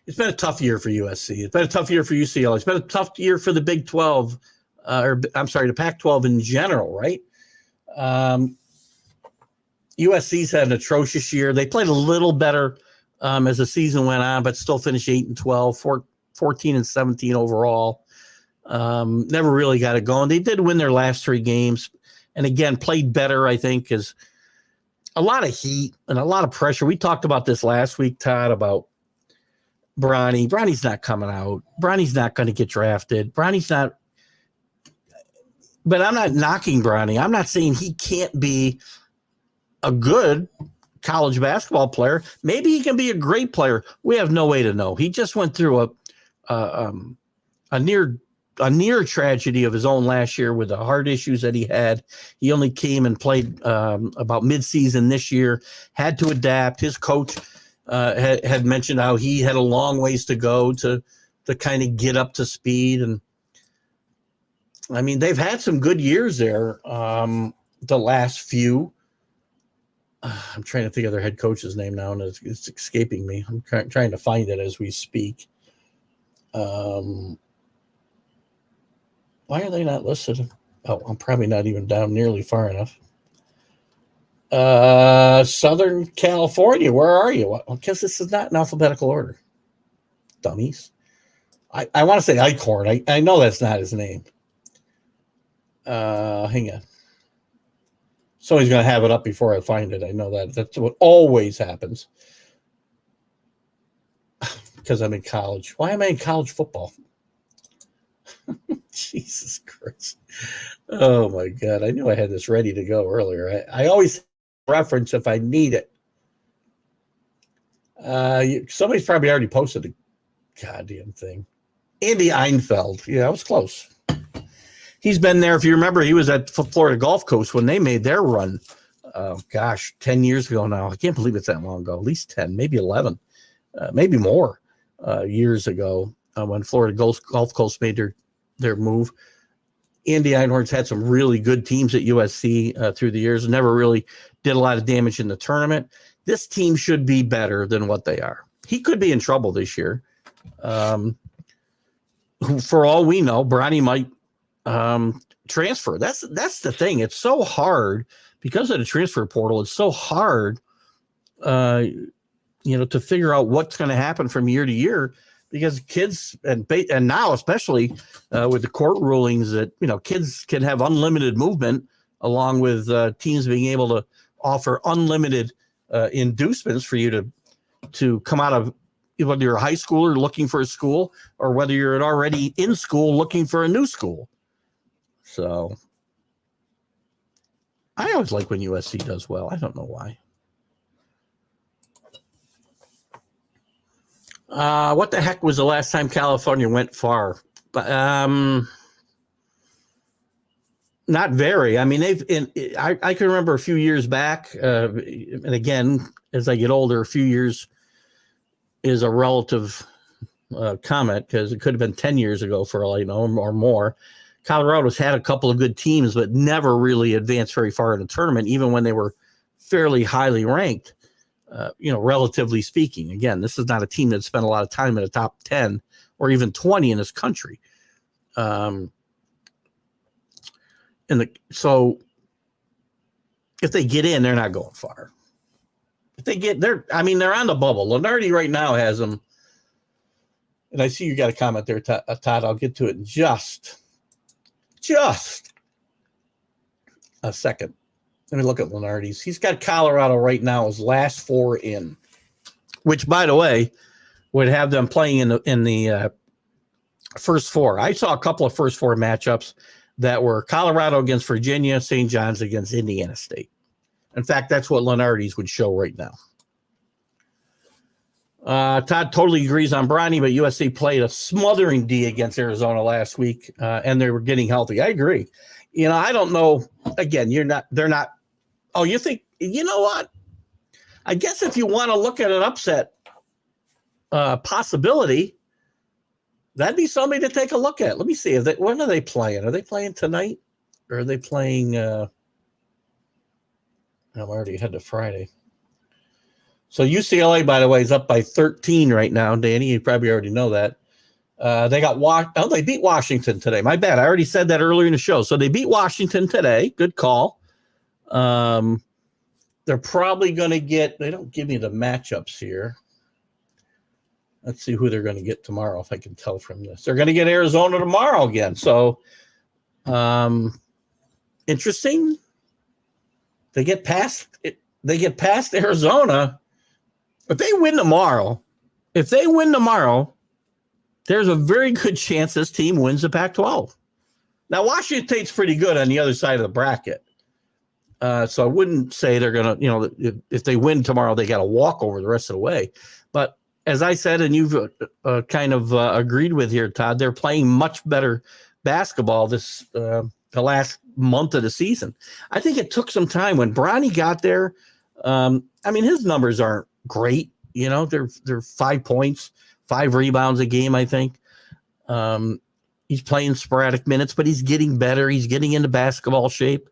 it's been a tough year for USC. It's been a tough year for UCLA. It's been a tough year for the Big 12, the Pac-12 in general, right? USC's had an atrocious year. They played a little better as the season went on, but still finished 8-12, 14-17 overall. Never really got it going. They did win their last 3 games, and again, played better, I think, is a lot of heat and a lot of pressure. We talked about this last week, Todd, about Bronny. Bronny's not coming out. Bronny's not going to get drafted. Bronny's not. But I'm not knocking Bronny. I'm not saying he can't be a good college basketball player. Maybe he can be a great player. We have no way to know. He just went through a near tragedy of his own last year with the heart issues that he had. He only came and played about midseason this year, had to adapt. His coach had mentioned how he had a long ways to go to kind of get up to speed. And I mean, they've had some good years there, the last few. I'm trying to think of their head coach's name now, and it's escaping me. I'm trying to find it as we speak. Why are they not listed? Oh, I'm probably not even down nearly far enough. Southern California, where are you? Well, because this is not in alphabetical order. Dummies. I want to say Eichhorn. I know that's not his name. Hang on. Somebody's going to have it up before I find it. I know that. That's what always happens. Because I'm in college. Why am I in college football? Jesus Christ. Oh, my God. I knew I had this ready to go earlier. I always reference if I need it. Somebody's probably already posted the goddamn thing. Andy Einfeld. Yeah, I was close. He's been there. If you remember, he was at Florida Gulf Coast when they made their run. 10 years ago now. I can't believe it's that long ago. At least 10, maybe 11, maybe more years ago when Florida Gulf Coast made their move. Andy Einhorn's had some really good teams at USC through the years. Never really did a lot of damage in the tournament. This team should be better than what they are. He could be in trouble this year. For all we know, Bronny might transfer. That's the thing. It's so hard because of the transfer portal. It's so hard, to figure out what's going to happen from year to year because kids and now especially with the court rulings that kids can have unlimited movement along with teams being able to offer unlimited inducements for you to come out of whether you're a high schooler looking for a school or whether you're already in school looking for a new school. So I always like when USC does well. I don't know why. What the heck was the last time California went far? Not very. I mean, I can remember a few years back, and again, as I get older, a few years is a relative comment, because it could have been 10 years ago for all I know, or more. Colorado's had a couple of good teams, but never really advanced very far in the tournament, even when they were fairly highly ranked, relatively speaking. Again, this is not a team that spent a lot of time in the top 10 or even 20 in this country. So if they get in, they're not going far. If they get there, they're on the bubble. Lenardi right now has them. And I see you got a comment there, Todd. I'll get to it in just a second. Let me look at Lenardi's. He's got Colorado right now as last four in, which, by the way, would have them playing in the first four. I saw a couple of first four matchups that were Colorado against Virginia, St. John's against Indiana State. In fact, that's what Lenardi's would show right now. Todd totally agrees on Bronny, but USC played a smothering D against Arizona last week, and they were getting healthy. I agree. I don't know. Again, they're not. Oh, you think, you know what? I guess if you want to look at an upset possibility, that'd be somebody to take a look at. Let me see. When are they playing? Are they playing tonight? Or are they playing? I'm already ahead to Friday. So UCLA, by the way, is up by 13 right now. Danny, you probably already know that. They beat Washington today. My bad. I already said that earlier in the show. So they beat Washington today. Good call. They're probably going to get, they don't give me the matchups here. Let's see who they're going to get tomorrow, if I can tell from this. They're going to get Arizona tomorrow again. So, interesting. They get past Arizona. If they win tomorrow, there's a very good chance this team wins the Pac-12. Now, Washington State's pretty good on the other side of the bracket. So I wouldn't say they're going to, if they win tomorrow, they got to walk over the rest of the way. But as I said, and you've kind of agreed with here, Todd, they're playing much better basketball the last month of the season. I think it took some time. When Bronny got there, his numbers aren't great. They're 5 points, 5 rebounds a game, I think. He's playing sporadic minutes, but he's getting better. He's getting into basketball shape.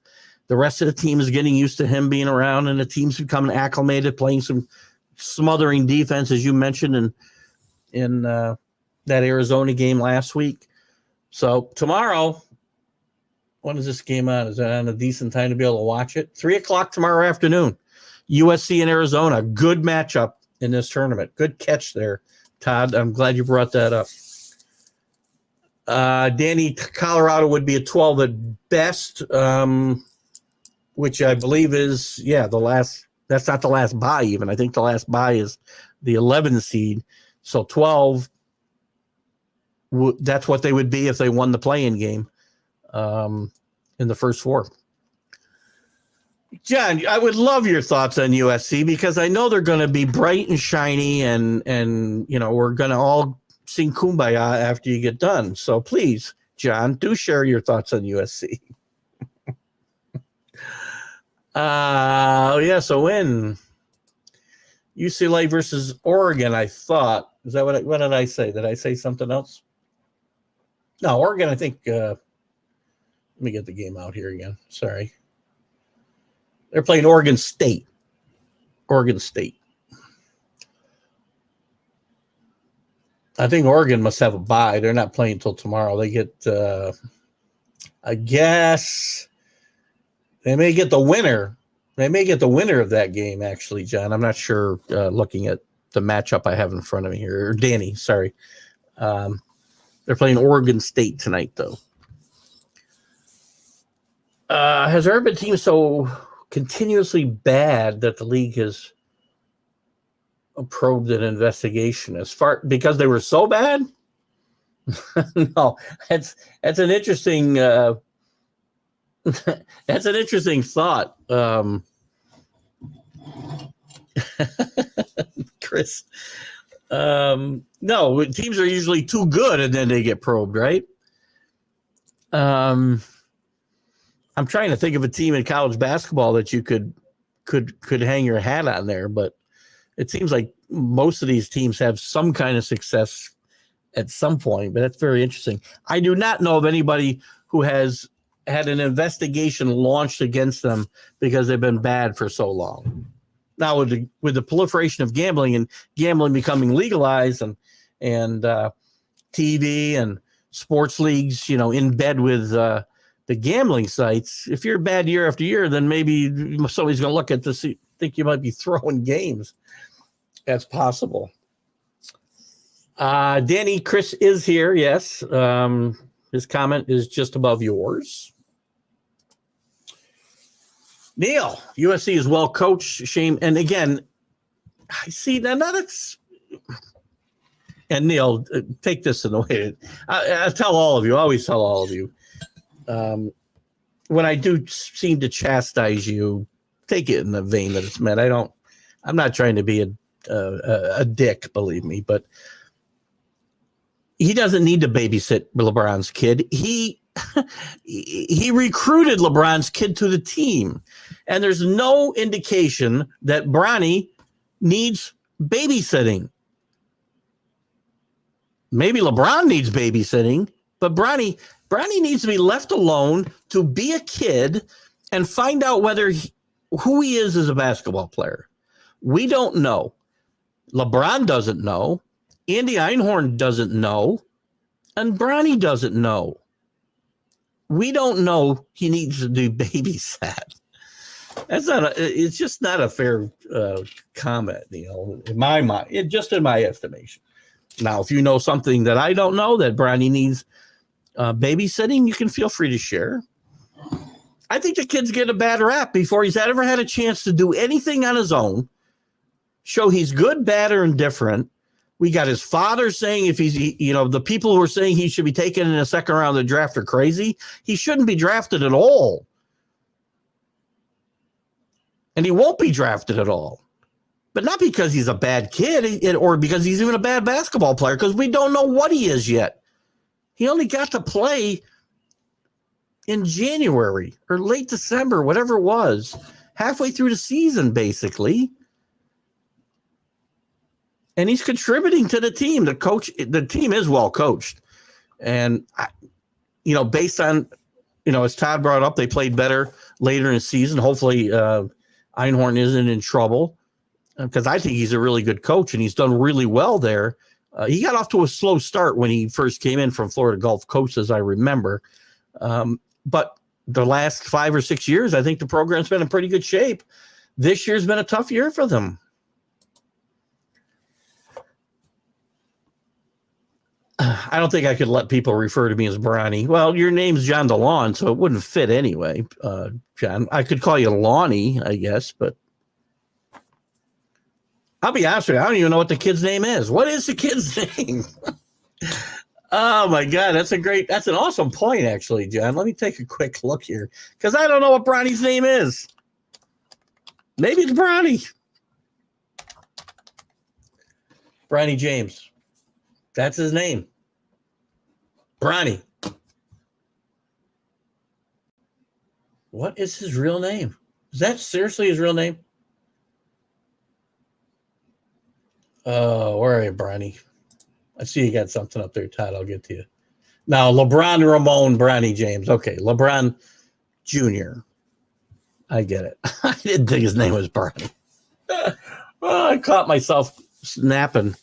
The rest of the team is getting used to him being around, and the team's becoming acclimated, playing some smothering defense, as you mentioned in that Arizona game last week. So tomorrow, when is this game on? Is that on a decent time to be able to watch it? 3:00 tomorrow afternoon. USC and Arizona. Good matchup in this tournament. Good catch there, Todd. I'm glad you brought that up. Danny, Colorado would be a 12 at best, which I believe is, the last. That's not the last bye even. I think the last bye is the 11th seed. So 12, that's what they would be if they won the play-in game in the first four. John, I would love your thoughts on USC, because I know they're going to be bright and shiny, and we're going to all sing Kumbaya after you get done. So please, John, do share your thoughts on USC. So when UCLA versus Oregon, I thought, is that what did I say? Did I say something else? No, Oregon, I think, let me get the game out here again. Sorry. They're playing Oregon State. I think Oregon must have a bye. They're not playing until tomorrow. They get, I guess, they may get the winner. They may get the winner of that game, actually, John. I'm not sure, looking at the matchup I have in front of me here. Or Danny, sorry. They're playing Oregon State tonight, though. Has there ever been a team so continuously bad that the league has probed an investigation because they were so bad? No, that's an interesting that's an interesting thought. Chris. No, teams are usually too good and then they get probed, right? I'm trying to think of a team in college basketball that you could hang your hat on there, but it seems like most of these teams have some kind of success at some point, but that's very interesting. I do not know of anybody who has had an investigation launched against them because they've been bad for so long. Now, with the proliferation of gambling and gambling becoming legalized and TV and sports leagues, in bed with the gambling sites, if you're bad year after year, then maybe somebody's going to look at this, think you might be throwing games. That's possible. Danny, Chris is here. Yes. His comment is just above yours. Neil, USC is well coached. Shame. And again, I see now that's. And Neil, take this in the way. I tell all of you, I always tell all of you, when I do seem to chastise you, take it in the vein that it's meant. I'm not trying to be a dick, believe me, but he doesn't need to babysit LeBron's kid. He recruited LeBron's kid to the team, and there's no indication that Bronny needs babysitting. Maybe LeBron needs babysitting, but Bronny needs to be left alone to be a kid and find out who he is as a basketball player. We don't know. LeBron doesn't know. Andy Einhorn doesn't know. And Bronny doesn't know. We don't know he needs to do babysat. It's just not a fair comment, in my mind, just in my estimation. Now, if you know something that I don't know, that Bronny needs babysitting, you can feel free to share. I think the kid's get a bad rap before he's ever had a chance to do anything on his own, show he's good, bad, or indifferent. We got his father saying if he's, the people who are saying he should be taken in the second round of the draft are crazy. He shouldn't be drafted at all. And he won't be drafted at all. But not because he's a bad kid or because he's even a bad basketball player, because we don't know what he is yet. He only got to play in January or late December, whatever it was, halfway through the season, basically. And he's contributing to the team. The team is well coached. And, based on, as Todd brought up, they played better later in the season. Hopefully Einhorn isn't in trouble, because I think he's a really good coach and he's done really well there. He got off to a slow start when he first came in from Florida Gulf Coast, as I remember. But the last 5 or 6 years, I think the program's been in pretty good shape. This year's been a tough year for them. I don't think I could let people refer to me as Bronny. Well, your name's John DeLawn, so it wouldn't fit anyway, John. I could call you Lonnie, I guess, but I'll be honest with you, I don't even know what the kid's name is. What is the kid's name? Oh, my God, that's an awesome point, actually, John. Let me take a quick look here, because I don't know what Bronny's name is. Maybe it's Bronny. Bronny James. That's his name. Bronny. What is his real name? Is that seriously his real name? Oh, where are you, Bronny? I see you got something up there, Todd. I'll get to you. Now, LeBron Ramon Bronny James. Okay, LeBron Jr. I get it. I didn't think his name was Bronny. I caught myself snapping.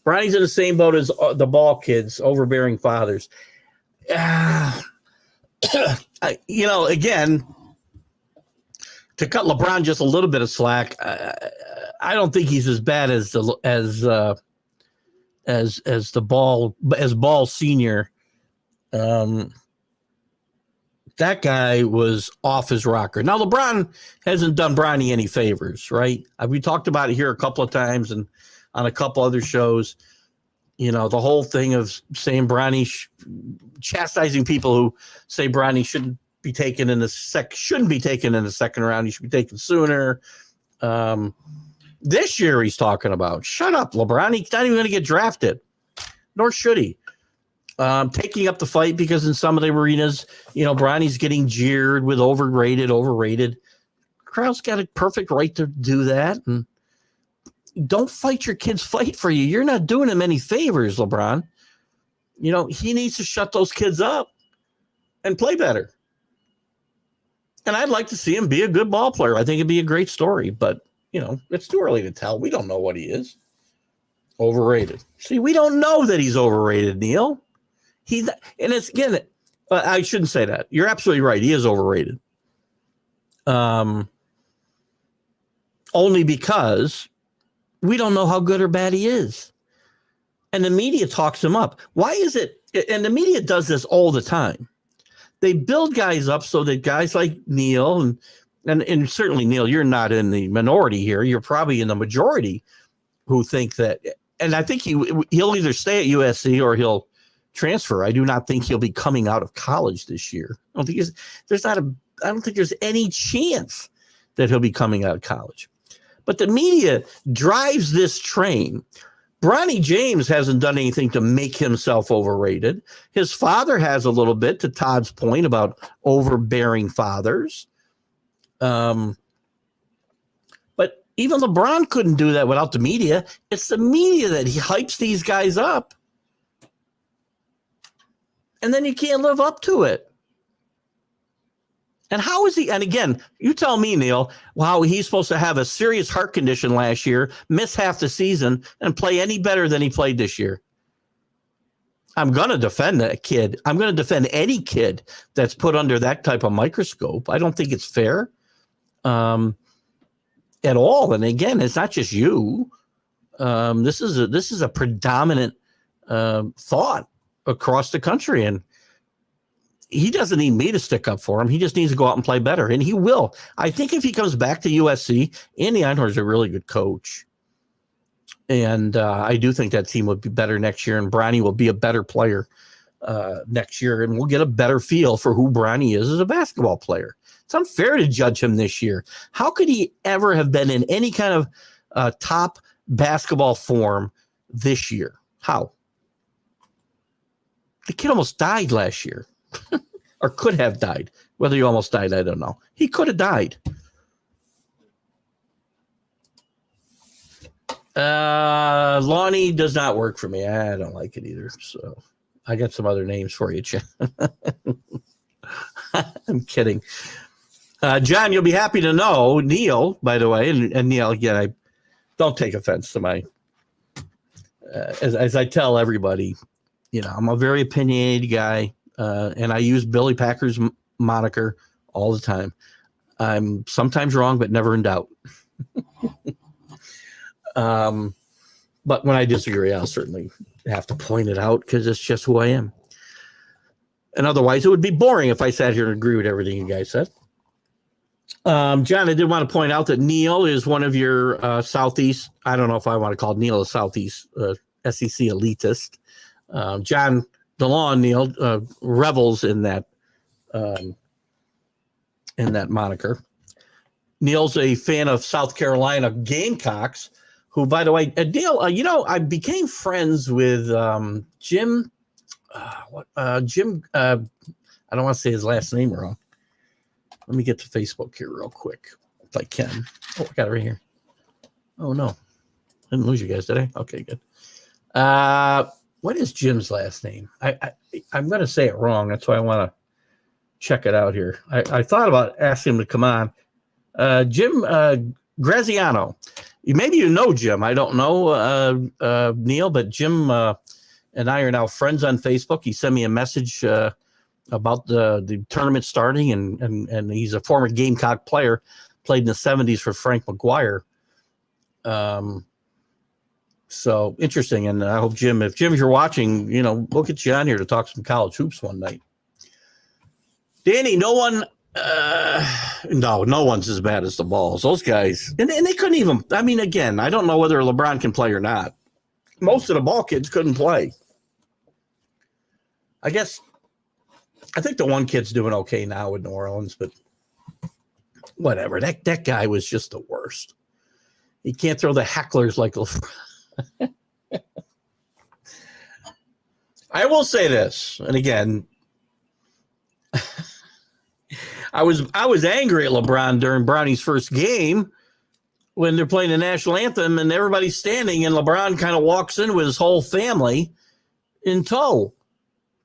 Bronny's in the same boat as the ball kids, overbearing fathers. Again, to cut LeBron just a little bit of slack, I don't think he's as bad as Ball Senior. That guy was off his rocker. Now, LeBron hasn't done Bronny any favors, right? We talked about it here a couple of times and on a couple other shows. The whole thing of saying Bronny, chastising people who say Bronny shouldn't be taken in the second round. He should be taken sooner. This year he's talking about, shut up, LeBron. He's not even going to get drafted, nor should he. Taking up the fight because in some of the arenas, Bronny's getting jeered with overrated. Crowd's got a perfect right to do that. And don't fight your kids fight for you. You're not doing them any favors, LeBron. he needs to shut those kids up and play better. And I'd like to see him be a good ball player. I think it'd be a great story, but it's too early to tell. We don't know what he is. Overrated. See, we don't know that he's overrated, Neil. And it's, again, I shouldn't say that. You're absolutely right. He is overrated. Only because we don't know how good or bad he is. And the media talks him up. Why is it? And the media does this all the time. They build guys up so that guys like Neil and certainly, Neil, you're not in the minority here. You're probably in the majority who think that. And I think he'll either stay at USC or he'll transfer. I do not think he'll be coming out of college this year. I don't think there's any chance that he'll be coming out of college. But the media drives this train. Bronny James hasn't done anything to make himself overrated. His father has a little bit, to Todd's point about overbearing fathers. But even LeBron couldn't do that without the media. It's the media that he hypes these guys up. And then you can't live up to it. And how is he? And again, you tell me, Neil, wow, he's supposed to have a serious heart condition last year, miss half the season, and play any better than he played this year. I'm going to defend that kid. I'm going to defend any kid that's put under that type of microscope. I don't think it's fair at all. And again, it's not just you. This is a predominant thought across the country. And he doesn't need me to stick up for him. He just needs to go out and play better, and he will. I think if he comes back to USC, Andy Einhorn's a really good coach. And I do think that team will be better next year, and Bronny will be a better player next year, and we'll get a better feel for who Bronny is as a basketball player. It's unfair to judge him this year. How could he ever have been in any kind of top basketball form this year? How? The kid almost died last year. Or could have died. Whether he almost died, I don't know. He could have died. Lonnie does not work for me. I don't like it either. So I got some other names for you, Chad. I'm kidding. John, you'll be happy to know, Neil, by the way, and Neil, again, I don't take offense to my, as I tell everybody, I'm a very opinionated guy. And I use Billy Packer's moniker all the time. I'm sometimes wrong, but never in doubt. But when I disagree, I'll certainly have to point it out because it's just who I am. And otherwise, it would be boring if I sat here and agree with everything you guys said. John, I did want to point out that Neil is one of your Southeast. I don't know if I want to call Neil a Southeast SEC elitist. John DeLon, Neil, revels in that moniker. Neil's a fan of South Carolina Gamecocks, who, by the way, Neil, I became friends with Jim. Jim, I don't want to say his last name wrong. Let me get to Facebook here real quick, if I can. Oh, I got it right here. Oh, no. Didn't lose you guys, did I? Okay, good. What is Jim's last name? I'm going to say it wrong. That's why I want to check it out here. I thought about asking him to come on. Jim Graziano. Maybe you know Jim. I don't know, Neil, but Jim and I are now friends on Facebook. He sent me a message about the tournament starting, and he's a former Gamecock player, played in the 70s for Frank McGuire. So interesting, and I hope if you're watching, we'll get you on here to talk some college hoops one night. Danny, no one's as bad as the Balls. Those guys, and they couldn't even. I mean, again, I don't know whether LeBron can play or not. Most of the Ball kids couldn't play. I think the one kid's doing okay now with New Orleans, but whatever. That guy was just the worst. He can't throw the hecklers like LeBron. I will say this, and again, I was angry at LeBron during Brownie's first game when they're playing the national anthem and everybody's standing and LeBron kind of walks in with his whole family in tow.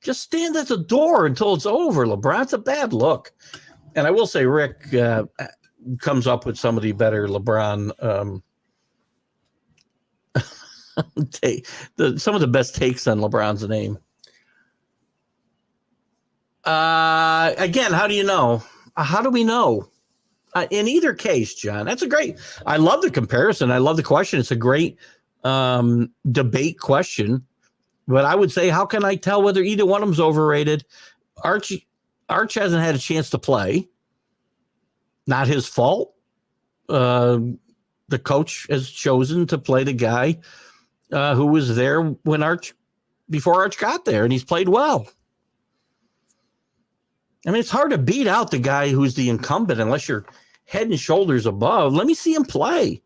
Just stand at the door until it's over, LeBron. It's a bad look. And I will say Rick comes up with some of the better LeBron some of the best takes on LeBron's name. Again, how do you know? How do we know? In either case, John, that's a great. I love the comparison. I love the question. It's a great debate question. But I would say, how can I tell whether either one of them's overrated? Arch hasn't had a chance to play. Not his fault. The coach has chosen to play the guy who was there when before Arch got there, and he's played well. I mean, it's hard to beat out the guy who's the incumbent unless you're head and shoulders above. Let me see him play.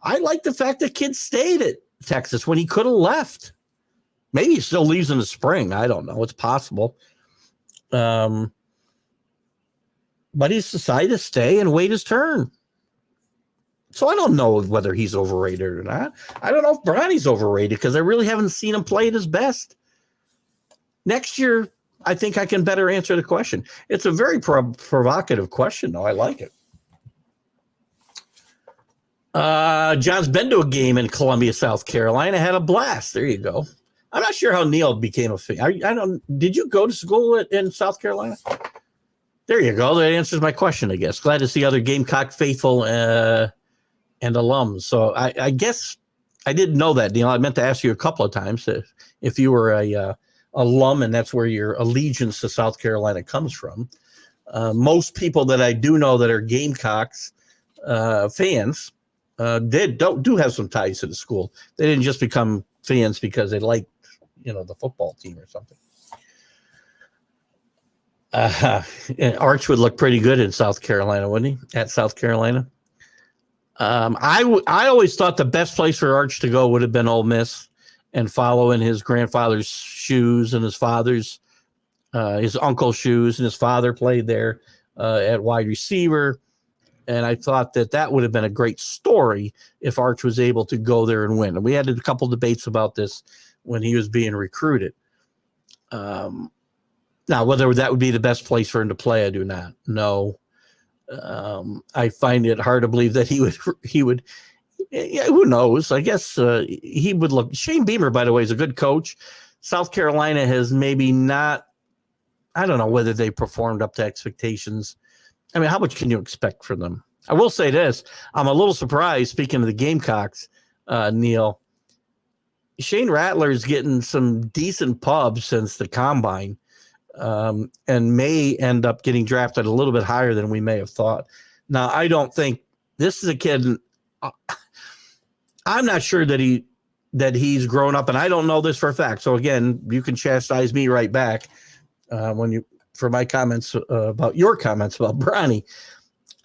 I like the fact that kid stayed at Texas when he could have left. Maybe he still leaves in the spring. I don't know. It's possible. But he's decided to stay and wait his turn. So I don't know whether he's overrated or not. I don't know if Bronny's overrated because I really haven't seen him play at his best. Next year, I think I can better answer the question. It's a very provocative question, though. I like it. John's been to a game in Columbia, South Carolina. Had a blast. There you go. I'm not sure how Neil became a fan. I don't. Did you go to school in South Carolina? There you go. That answers my question, I guess. Glad to see other Gamecock faithful and alums. So I guess I didn't know that, Neil. I meant to ask you a couple of times if you were a alum and that's where your allegiance to South Carolina comes from. Most people that I do know that are Gamecocks fans do have some ties to the school. They didn't just become fans because they liked, the football team or something. Arch would look pretty good in South Carolina, wouldn't he? At South Carolina. I always thought the best place for Arch to go would have been Ole Miss and follow in his grandfather's shoes and his father's, his uncle's shoes, and his father played there at wide receiver. And I thought that would have been a great story if Arch was able to go there and win. And we had a couple debates about this when he was being recruited. Now, whether that would be the best place for him to play, I do not know. I find it hard to believe that he would. Yeah, who knows? I guess he would look. Shane Beamer, by the way, is a good coach. South Carolina has maybe not. I don't know whether they performed up to expectations. I mean, how much can you expect from them? I will say this. I'm a little surprised, speaking of the Gamecocks, Neil. Shane Rattler is getting some decent pubs since the combine and may end up getting drafted a little bit higher than we may have thought. Now, I don't think this is a kid. I'm not sure that he's grown up, and I don't know this for a fact. So, again, you can chastise me right back for my comments about your comments about Bronny.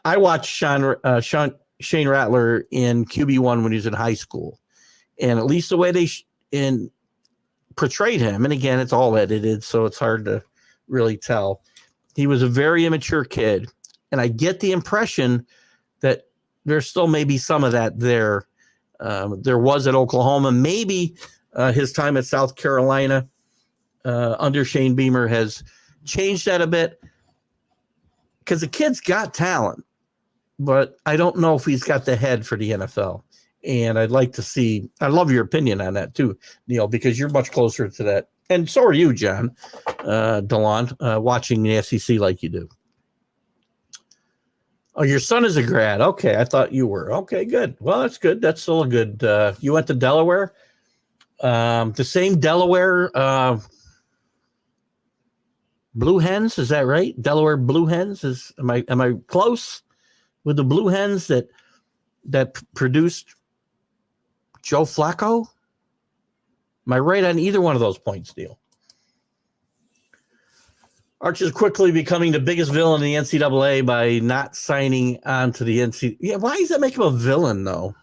I watched Shane Rattler in QB1 when he was in high school. And at least the way they portrayed him, and again, it's all edited, so it's hard to really tell. He was a very immature kid. And I get the impression that there's still maybe some of that there. There was at Oklahoma. Maybe his time at South Carolina under Shane Beamer has changed that a bit because the kid's got talent, but I don't know if he's got the head for the NFL. And I'd like to see, I love your opinion on that too, Neil, because you're much closer to that. And so are you, John DeLon, watching the SEC like you do. Oh, your son is a grad. Okay, I thought you were. Okay, good. Well, that's good. That's still a good. You went to Delaware? The same Delaware Blue Hens, is that right? Delaware Blue Hens? Am I close with the Blue Hens that produced Joe Flacco? Am I right on either one of those points, Neil? Arch is quickly becoming the biggest villain in the NCAA by not signing on to the NCAA. Yeah, why does that make him a villain, though?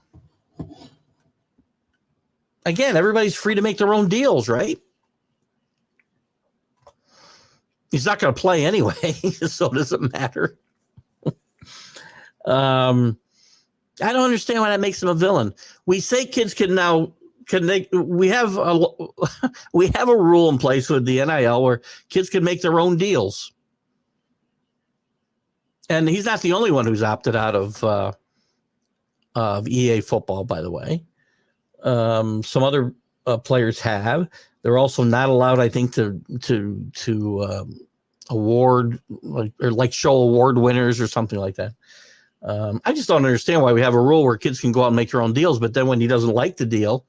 Again, everybody's free to make their own deals, right? He's not going to play anyway, so it doesn't matter. I don't understand why that makes him a villain. We say kids can now can they? We have a rule in place with the NIL where kids can make their own deals, and he's not the only one who's opted out of EA football. By the way, some other players have. They're also not allowed, I think, to award like show award winners or something like that. I just don't understand why we have a rule where kids can go out and make their own deals, but then when he doesn't like the deal,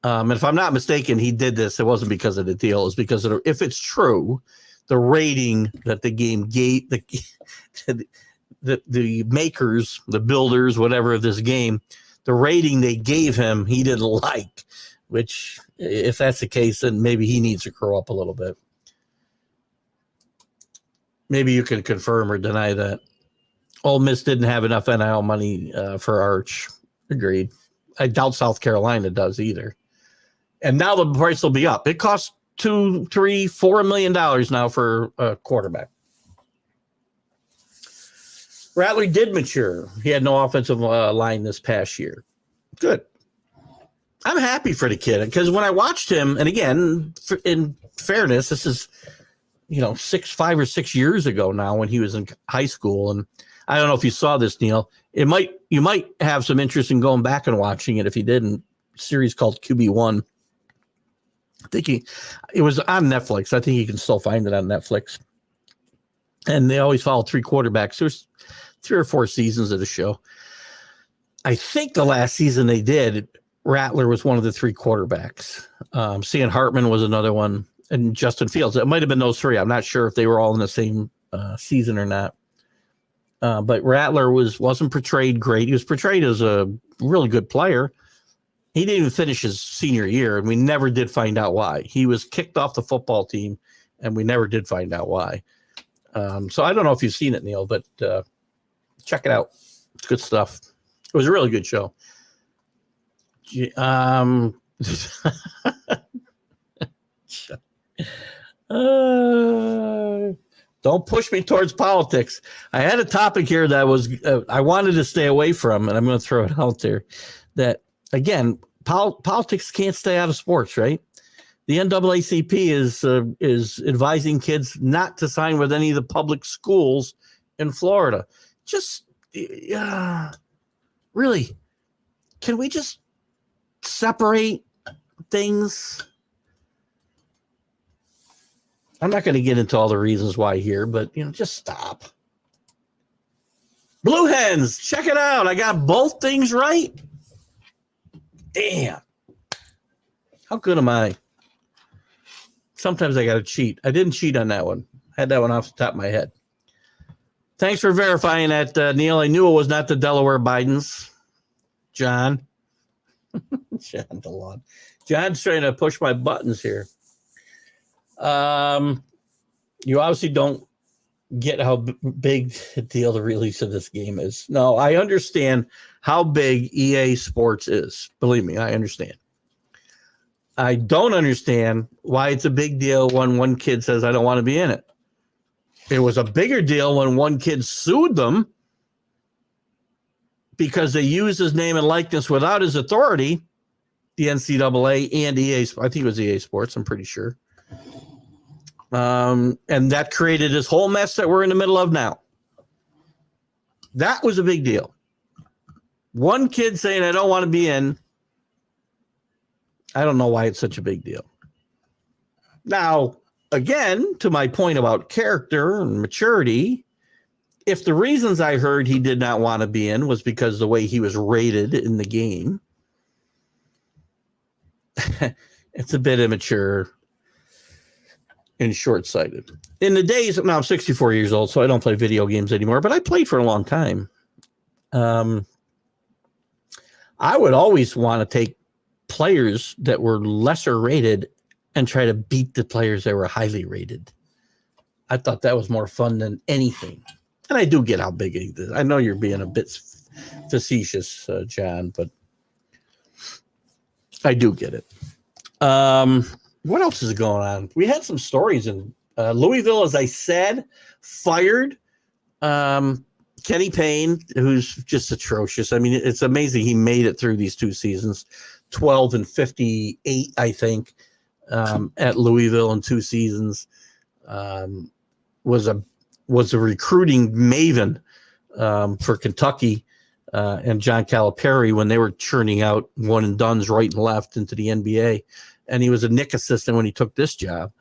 and if I'm not mistaken, he did this. It wasn't because of the deal. It's because of if it's true, the rating that the game gave the makers, the builders, whatever of this game, the rating they gave him, he didn't like. Which, if that's the case, then maybe he needs to grow up a little bit. Maybe you can confirm or deny that. Ole Miss didn't have enough NIL money for Arch. Agreed. I doubt South Carolina does either. And now the price will be up. It costs $2, $3, $4 million now for a quarterback. Rattler did mature. He had no offensive line this past year. Good. I'm happy for the kid because when I watched him, and again, in fairness, this is 5 or 6 years ago now when he was in high school, and I don't know if you saw this, Neil. You might have some interest in going back and watching it if you didn't. A series called QB1. I think it was on Netflix. I think you can still find it on Netflix. And they always follow 3 quarterbacks. There's 3 or 4 seasons of the show. I think the last season they did, Rattler was one of the 3 quarterbacks. Sam Hartman was another one, and Justin Fields. It might have been those 3. I'm not sure if they were all in the same season or not. But Rattler wasn't portrayed great. He was portrayed as a really good player. He didn't even finish his senior year, and we never did find out why. He was kicked off the football team, and we never did find out why. So I don't know if you've seen it, Neil, but check it out. It's good stuff. It was a really good show. Don't push me towards politics. I had a topic here that I wanted to stay away from, and I'm going to throw it out there. That again, politics can't stay out of sports, right? The NAACP is advising kids not to sign with any of the public schools in Florida. Just really, can we just separate things? I'm not going to get into all the reasons why here, but just stop. Blue Hens, check it out. I got both things right. Damn. How good am I? Sometimes I got to cheat. I didn't cheat on that one. I had that one off the top of my head. Thanks for verifying that, Neil. I knew it was not the Delaware Bidens. John. John DeLon. John's trying to push my buttons here. You obviously don't get how big a deal the release of this game is. No, I understand how big EA Sports is. Believe me, I understand. I don't understand why it's a big deal when one kid says, I don't want to be in it. It was a bigger deal when one kid sued them because they used his name and likeness without his authority, the NCAA and EA. I think it was EA Sports, I'm pretty sure. And that created this whole mess that we're in the middle of now. That was a big deal. One kid saying, I don't want to be in. I don't know why it's such a big deal. Now, again, to my point about character and maturity, if the reasons I heard he did not want to be in was because the way he was rated in the game, it's a bit immature and short-sighted. In the days, now I'm 64 years old, so I don't play video games anymore, but I played for a long time. I would always want to take players that were lesser rated and try to beat the players that were highly rated. I thought that was more fun than anything. And I do get how big it is. I know you're being a bit facetious, John, but I do get it. What else is going on? We had some stories in Louisville, as I said, fired Kenny Payne, who's just atrocious. I mean, it's amazing he made it through these 2 seasons. 12-58, I think, at Louisville in 2 seasons. Was a recruiting maven for Kentucky and John Calipari when they were churning out one and dones right and left into the NBA. And he was a Nick assistant when he took this job.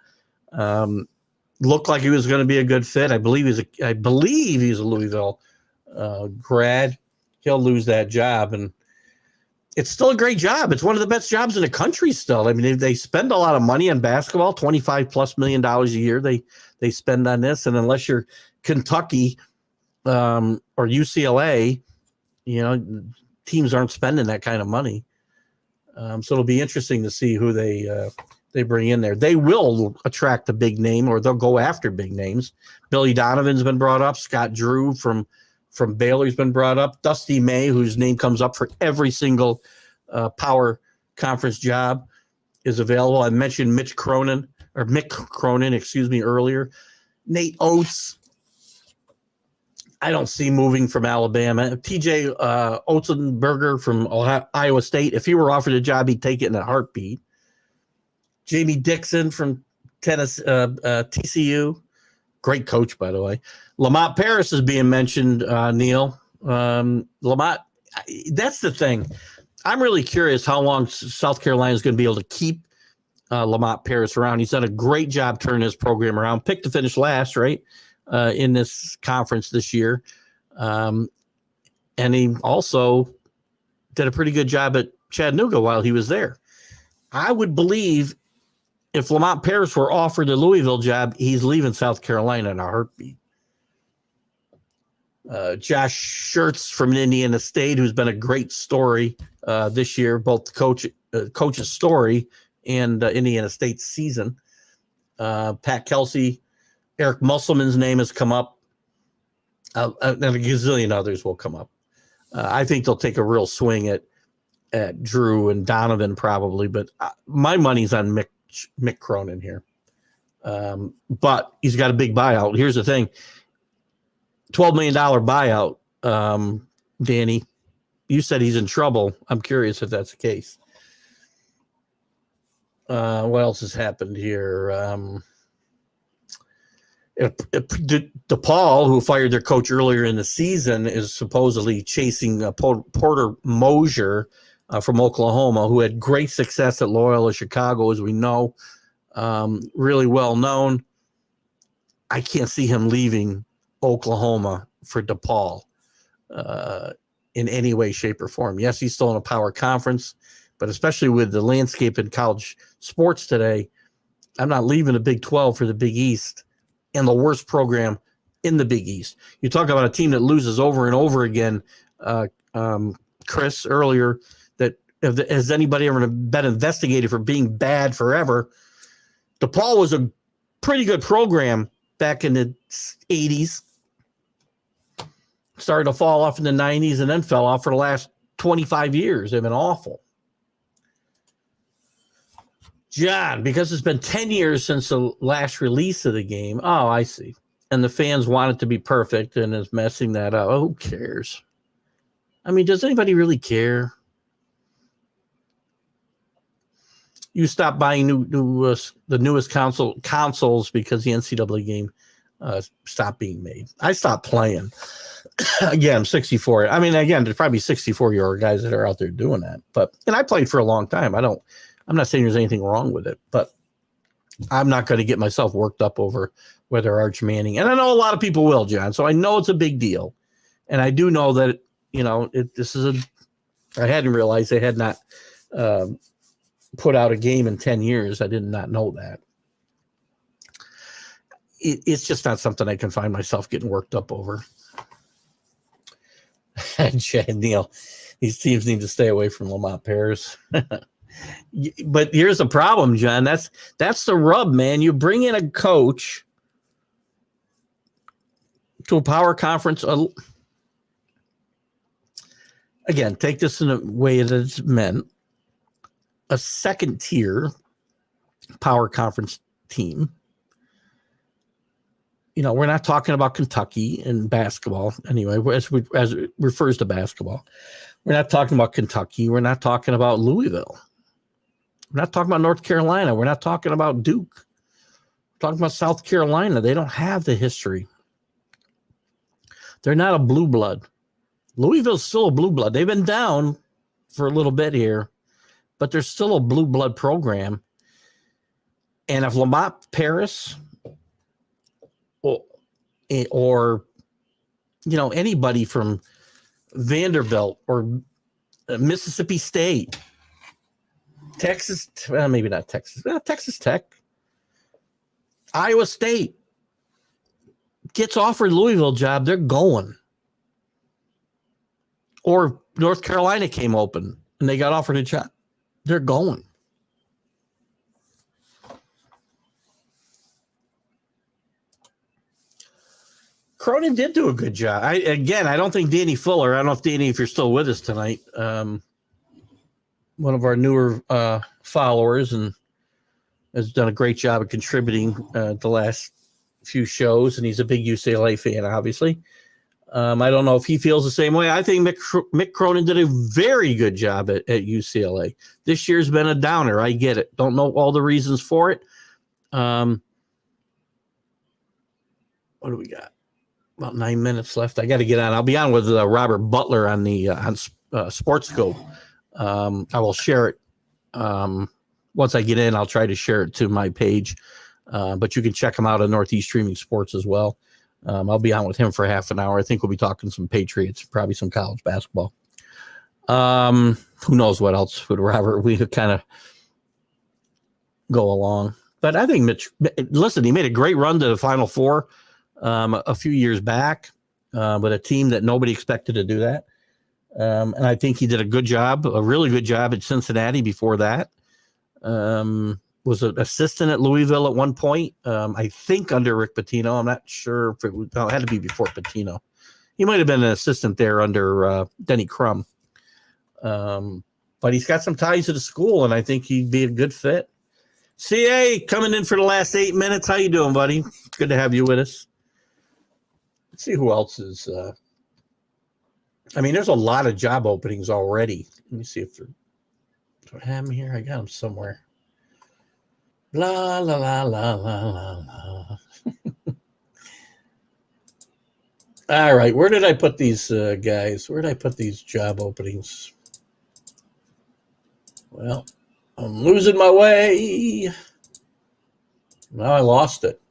Looked like he was going to be a good fit. I believe he's a Louisville grad. He'll lose that job, and it's still a great job. It's one of the best jobs in the country still. I mean, they spend a lot of money on basketball, $25+ million a year they spend on this. And unless you're Kentucky or UCLA, teams aren't spending that kind of money. So it'll be interesting to see who they bring in there. They will attract a big name, or they'll go after big names. Billy Donovan's been brought up. Scott Drew from Baylor's been brought up. Dusty May, whose name comes up for every single power conference job, is available. I mentioned Mick Cronin, earlier. Nate Oates, I don't see moving from Alabama. TJ Otzenberger from Iowa State, if he were offered a job, he'd take it in a heartbeat. Jamie Dixon from TCU, great coach, by the way. Lamont Paris is being mentioned, Neil. Lamont, that's the thing. I'm really curious how long South Carolina is going to be able to keep Lamont Paris around. He's done a great job turning his program around. Picked to finish last, right, in this conference this year. And he also did a pretty good job at Chattanooga while he was there. I would believe if Lamont Paris were offered the Louisville job, he's leaving South Carolina in a heartbeat. Josh Schertz from Indiana State, who's been a great story this year, both the coach's story and Indiana State's season. Pat Kelsey, Eric Musselman's name has come up, and a gazillion others will come up. I think they'll take a real swing at Drew and Donovan probably, but my money's on Mick Cronin here. But he's got a big buyout. Here's the thing. $12 million buyout, Danny. You said he's in trouble. I'm curious if that's the case. What else has happened here? DePaul, who fired their coach earlier in the season, is supposedly chasing Porter Mosier from Oklahoma, who had great success at Loyola Chicago, as we know. Really well known. I can't see him leaving Oklahoma for DePaul in any way, shape, or form. Yes, he's still in a power conference, but especially with the landscape in college sports today, I'm not leaving the Big 12 for the Big East and the worst program in the Big East. You talk about a team that loses over and over again, Chris, earlier, that has anybody ever been investigated for being bad forever? DePaul was a pretty good program back in the 80s. Started to fall off in the 90s and then fell off for the last 25 years. They've been awful. John, because it's been 10 years since the last release of the game. Oh, I see. And the fans want it to be perfect and is messing that up. Oh, who cares? I mean, does anybody really care? You stop buying the newest consoles because the NCAA game stopped being made. I stopped playing. Again, I'm 64. I mean, again, there's probably 64-year-old guys that are out there doing that. And I played for a long time. I'm not saying there's anything wrong with it, but I'm not going to get myself worked up over whether Arch Manning, and I know a lot of people will, John. So I know it's a big deal, and I do know that I hadn't realized they had not put out a game in 10 years. I did not know that. It's just not something I can find myself getting worked up over. Chad Neal, these teams need to stay away from Lamont Paris. But here's the problem, John. That's the rub, man. You bring in a coach to a power conference. Again, take this in a way that it's meant. A second tier power conference team. We're not talking about Kentucky in basketball anyway, as it refers to basketball. We're not talking about Kentucky. We're not talking about Louisville. We're not talking about North Carolina. We're not talking about Duke. We're talking about South Carolina. They don't have the history. They're not a blue blood. Louisville's still a blue blood. They've been down for a little bit here, but they're still a blue blood program. And if Lamont Paris or anybody from Vanderbilt or Mississippi State, Texas, maybe not Texas, Texas Tech, Iowa State gets offered Louisville job, they're going. Or North Carolina came open and they got offered a job, they're going. Cronin did do a good job. I don't think Danny Fuller, I don't know if Danny, if you're still with us tonight, one of our newer followers and has done a great job of contributing the last few shows, and he's a big UCLA fan, obviously. I don't know if he feels the same way. I think Mick Cronin did a very good job at UCLA. This year's been a downer. I get it. Don't know all the reasons for it. What do we got? About 9 minutes left. I got to get on. I'll be on with Robert Butler on the on SportsScope. I will share it. Once I get in, I'll try to share it to my page. But you can check him out on Northeast Streaming Sports as well. I'll be on with him for half an hour. I think we'll be talking some Patriots, probably some college basketball. Who knows what else with Robert? We could kind of go along. But I think Mitch, listen, he made a great run to the Final Four a few years back with a team that nobody expected to do that. And I think he did a good job, a really good job at Cincinnati before that. Was an assistant at Louisville at one point, I think under Rick Pitino. I'm not sure if it had to be before Pitino. He might have been an assistant there under Denny Crum. But he's got some ties to the school, and I think he'd be a good fit. CA coming in for the last 8 minutes. How you doing, buddy? Good to have you with us. Let's see who else is. There's a lot of job openings already. Let me see if do I have them here? I got them somewhere. La, la, la, la, la, la, la. All right. Where did I put these guys? Where did I put these job openings? Well, I'm losing my way. Now I lost it.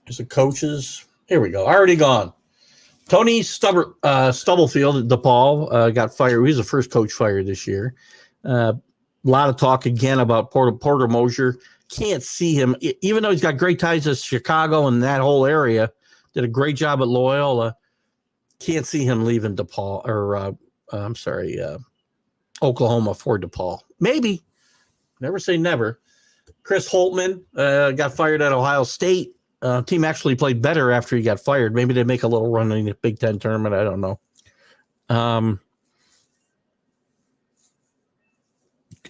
There's the coaches. Here we go. Already gone. Tony Stubblefield at DePaul got fired. He's the first coach fired this year. A lot of talk again about Porter Mosier. Can't see him, even though he's got great ties to Chicago and that whole area. Did a great job at Loyola. Can't see him leaving DePaul or Oklahoma for DePaul. Maybe. Never say never. Chris Holtman got fired at Ohio State. Team actually played better after he got fired. Maybe they make a little run in the Big Ten tournament. I don't know.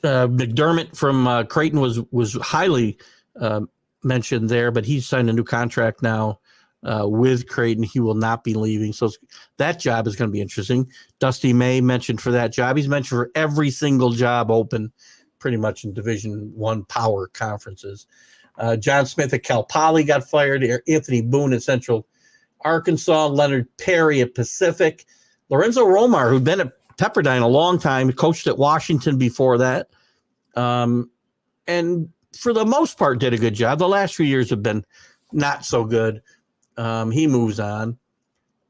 McDermott from Creighton was highly mentioned there, but he's signed a new contract now with Creighton. He will not be leaving. So that job is going to be interesting. Dusty May mentioned for that job. He's mentioned for every single job open pretty much in Division I power conferences. John Smith at Cal Poly got fired. Anthony Boone at Central Arkansas. Leonard Perry at Pacific. Lorenzo Romar, who'd been at Pepperdine a long time, coached at Washington before that. And for the most part did a good job. The last few years have been not so good. He moves on.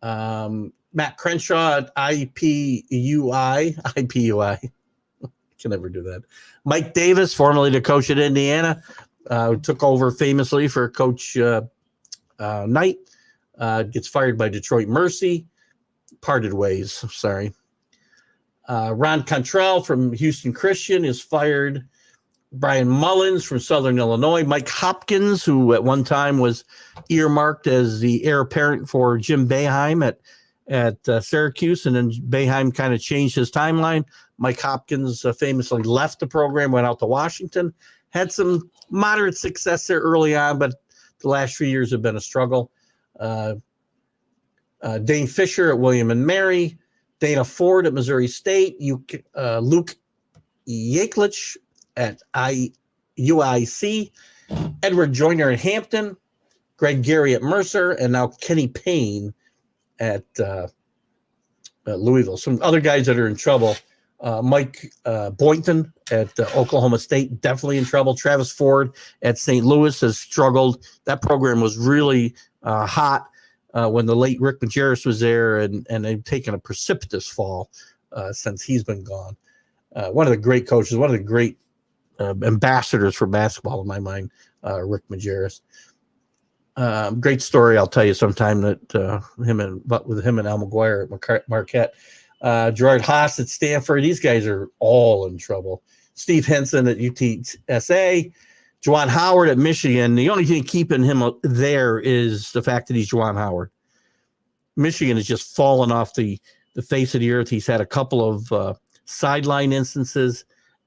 Matt Crenshaw at IPUI. Can never do that. Mike Davis, formerly the coach at Indiana, took over famously for Coach Knight. Gets fired by Detroit Mercy. Parted ways. Sorry. Ron Cantrell from Houston Christian is fired. Brian Mullins from Southern Illinois. Mike Hopkins, who at one time was earmarked as the heir apparent for Jim Boeheim at Syracuse, and then Boeheim kind of changed his timeline. Mike Hopkins famously left the program, went out to Washington, had some moderate success there early on, but the last few years have been a struggle. Dane Fisher at William & Mary, Dana Ford at Missouri State, Luke Yaklich at UIC, Edward Joyner at Hampton, Greg Gary at Mercer, and now Kenny Payne at Louisville. Some other guys that are in trouble. Mike Boynton at Oklahoma State, definitely in trouble. Travis Ford at St. Louis has struggled. That program was really hot when the late Rick Majerus was there, and they've taken a precipitous fall since he's been gone. One of the great coaches, one of the great ambassadors for basketball in my mind, Rick Majerus. Great story I'll tell you sometime that with him and Al McGuire at Marquette. Gerard Haas at Stanford. These guys are all in trouble. Steve Henson at UTSA. Juwan Howard at Michigan. The only thing keeping him there is the fact that he's Juwan Howard. Michigan has just fallen off the face of the earth. He's had a couple of sideline instances,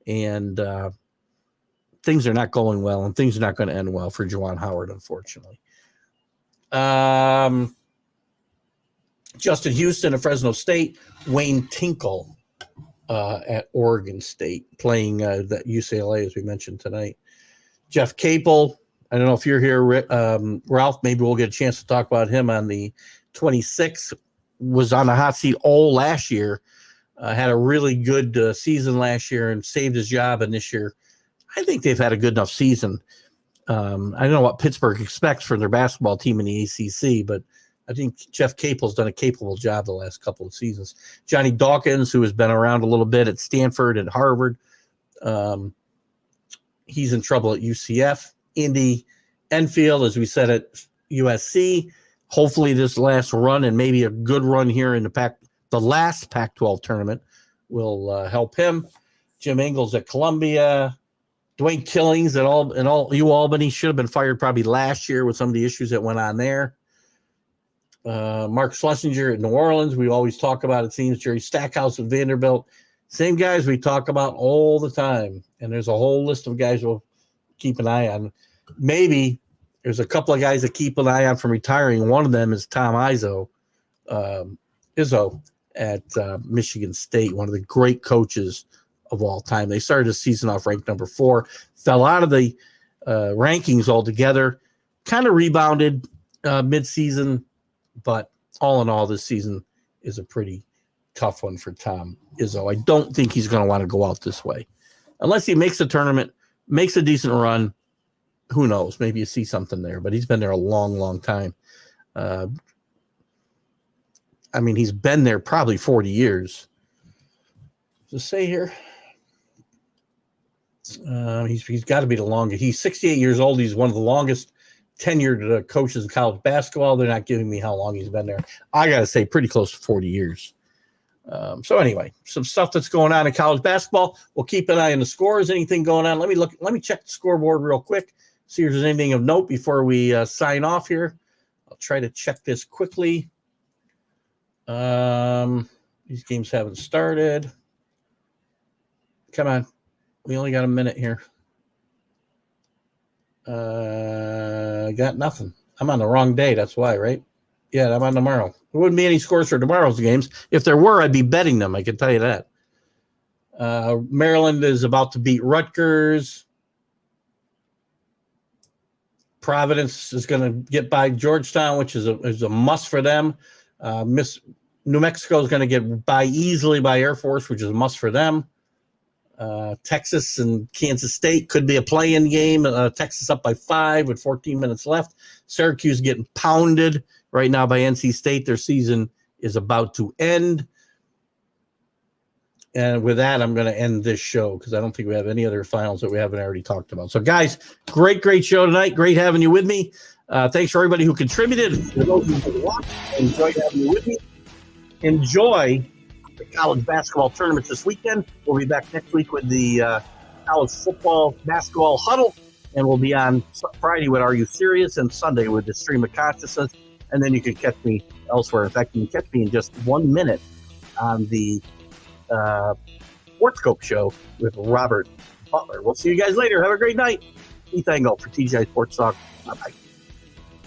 and things are not going well, and things are not going to end well for Juwan Howard, unfortunately. Justin Houston at Fresno State. Wayne Tinkle at Oregon State, playing at UCLA, as we mentioned tonight. Jeff Capel, I don't know if you're here, Ralph, maybe we'll get a chance to talk about him on the 26th. Was on the hot seat all last year. Had a really good season last year and saved his job. And this year, I think they've had a good enough season. I don't know what Pittsburgh expects for their basketball team in the ACC, but I think Jeff Capel's done a capable job the last couple of seasons. Johnny Dawkins, who has been around a little bit at Stanford and Harvard, he's in trouble at UCF. Andy Enfield, as we said, at USC. Hopefully this last run, and maybe a good run here in the last Pac-12 tournament, will help him. Jim Ingles at Columbia. Dwayne Killings at Albany should have been fired probably last year with some of the issues that went on there. Mark Schlesinger at New Orleans. We always talk about, it seems. Jerry Stackhouse at Vanderbilt. Same guys we talk about all the time. And there's a whole list of guys we'll keep an eye on. Maybe there's a couple of guys that keep an eye on from retiring. One of them is Tom Izzo at Michigan State, one of the great coaches of all time. They started the season off ranked number 4, fell out of the rankings altogether, kind of rebounded mid-season. But all in all, this season is a pretty tough one for Tom Izzo. I don't think he's going to want to go out this way. Unless he makes a tournament, makes a decent run, who knows? Maybe you see something there. But he's been there a long, long time. He's been there probably 40 years. Does it say here? He's got to be the longest. He's 68 years old. He's one of the longest tenured coaches in college basketball. They're not giving me how long he's been there. I got to say pretty close to 40 years. So anyway, some stuff that's going on in college basketball. We'll keep an eye on the scores. Anything going on? Let me check the scoreboard real quick, see if there's anything of note before we sign off here. I'll try to check this quickly. These games haven't started. Come on. We only got a minute here. Got nothing. I'm on the wrong day. That's why, right? Yeah, I'm on tomorrow. There wouldn't be any scores for tomorrow's games. If there were, I'd be betting them. I can tell you that. Maryland is about to beat Rutgers. Providence is going to get by Georgetown, which is a must for them. New Mexico is going to get by easily by Air Force, which is a must for them. Texas and Kansas State could be a play-in game. Texas up by 5 with 14 minutes left. Syracuse getting pounded right now by NC State. Their season is about to end. And with that, I'm going to end this show because I don't think we have any other finals that we haven't already talked about. So, guys, great show tonight. Great having you with me. Thanks for everybody who contributed. For those who watched, enjoyed having you with me. Enjoy the college basketball tournament this weekend. We'll be back next week with the college football basketball huddle, and we'll be on Friday with Are You Serious? And Sunday with the Stream of Consciousness, and then you can catch me elsewhere. In fact, you can catch me in just 1 minute on the Sports Scope show with Robert Butler. We'll see you guys later. Have a great night. Keith Engle for TGI Sports Talk. Bye-bye.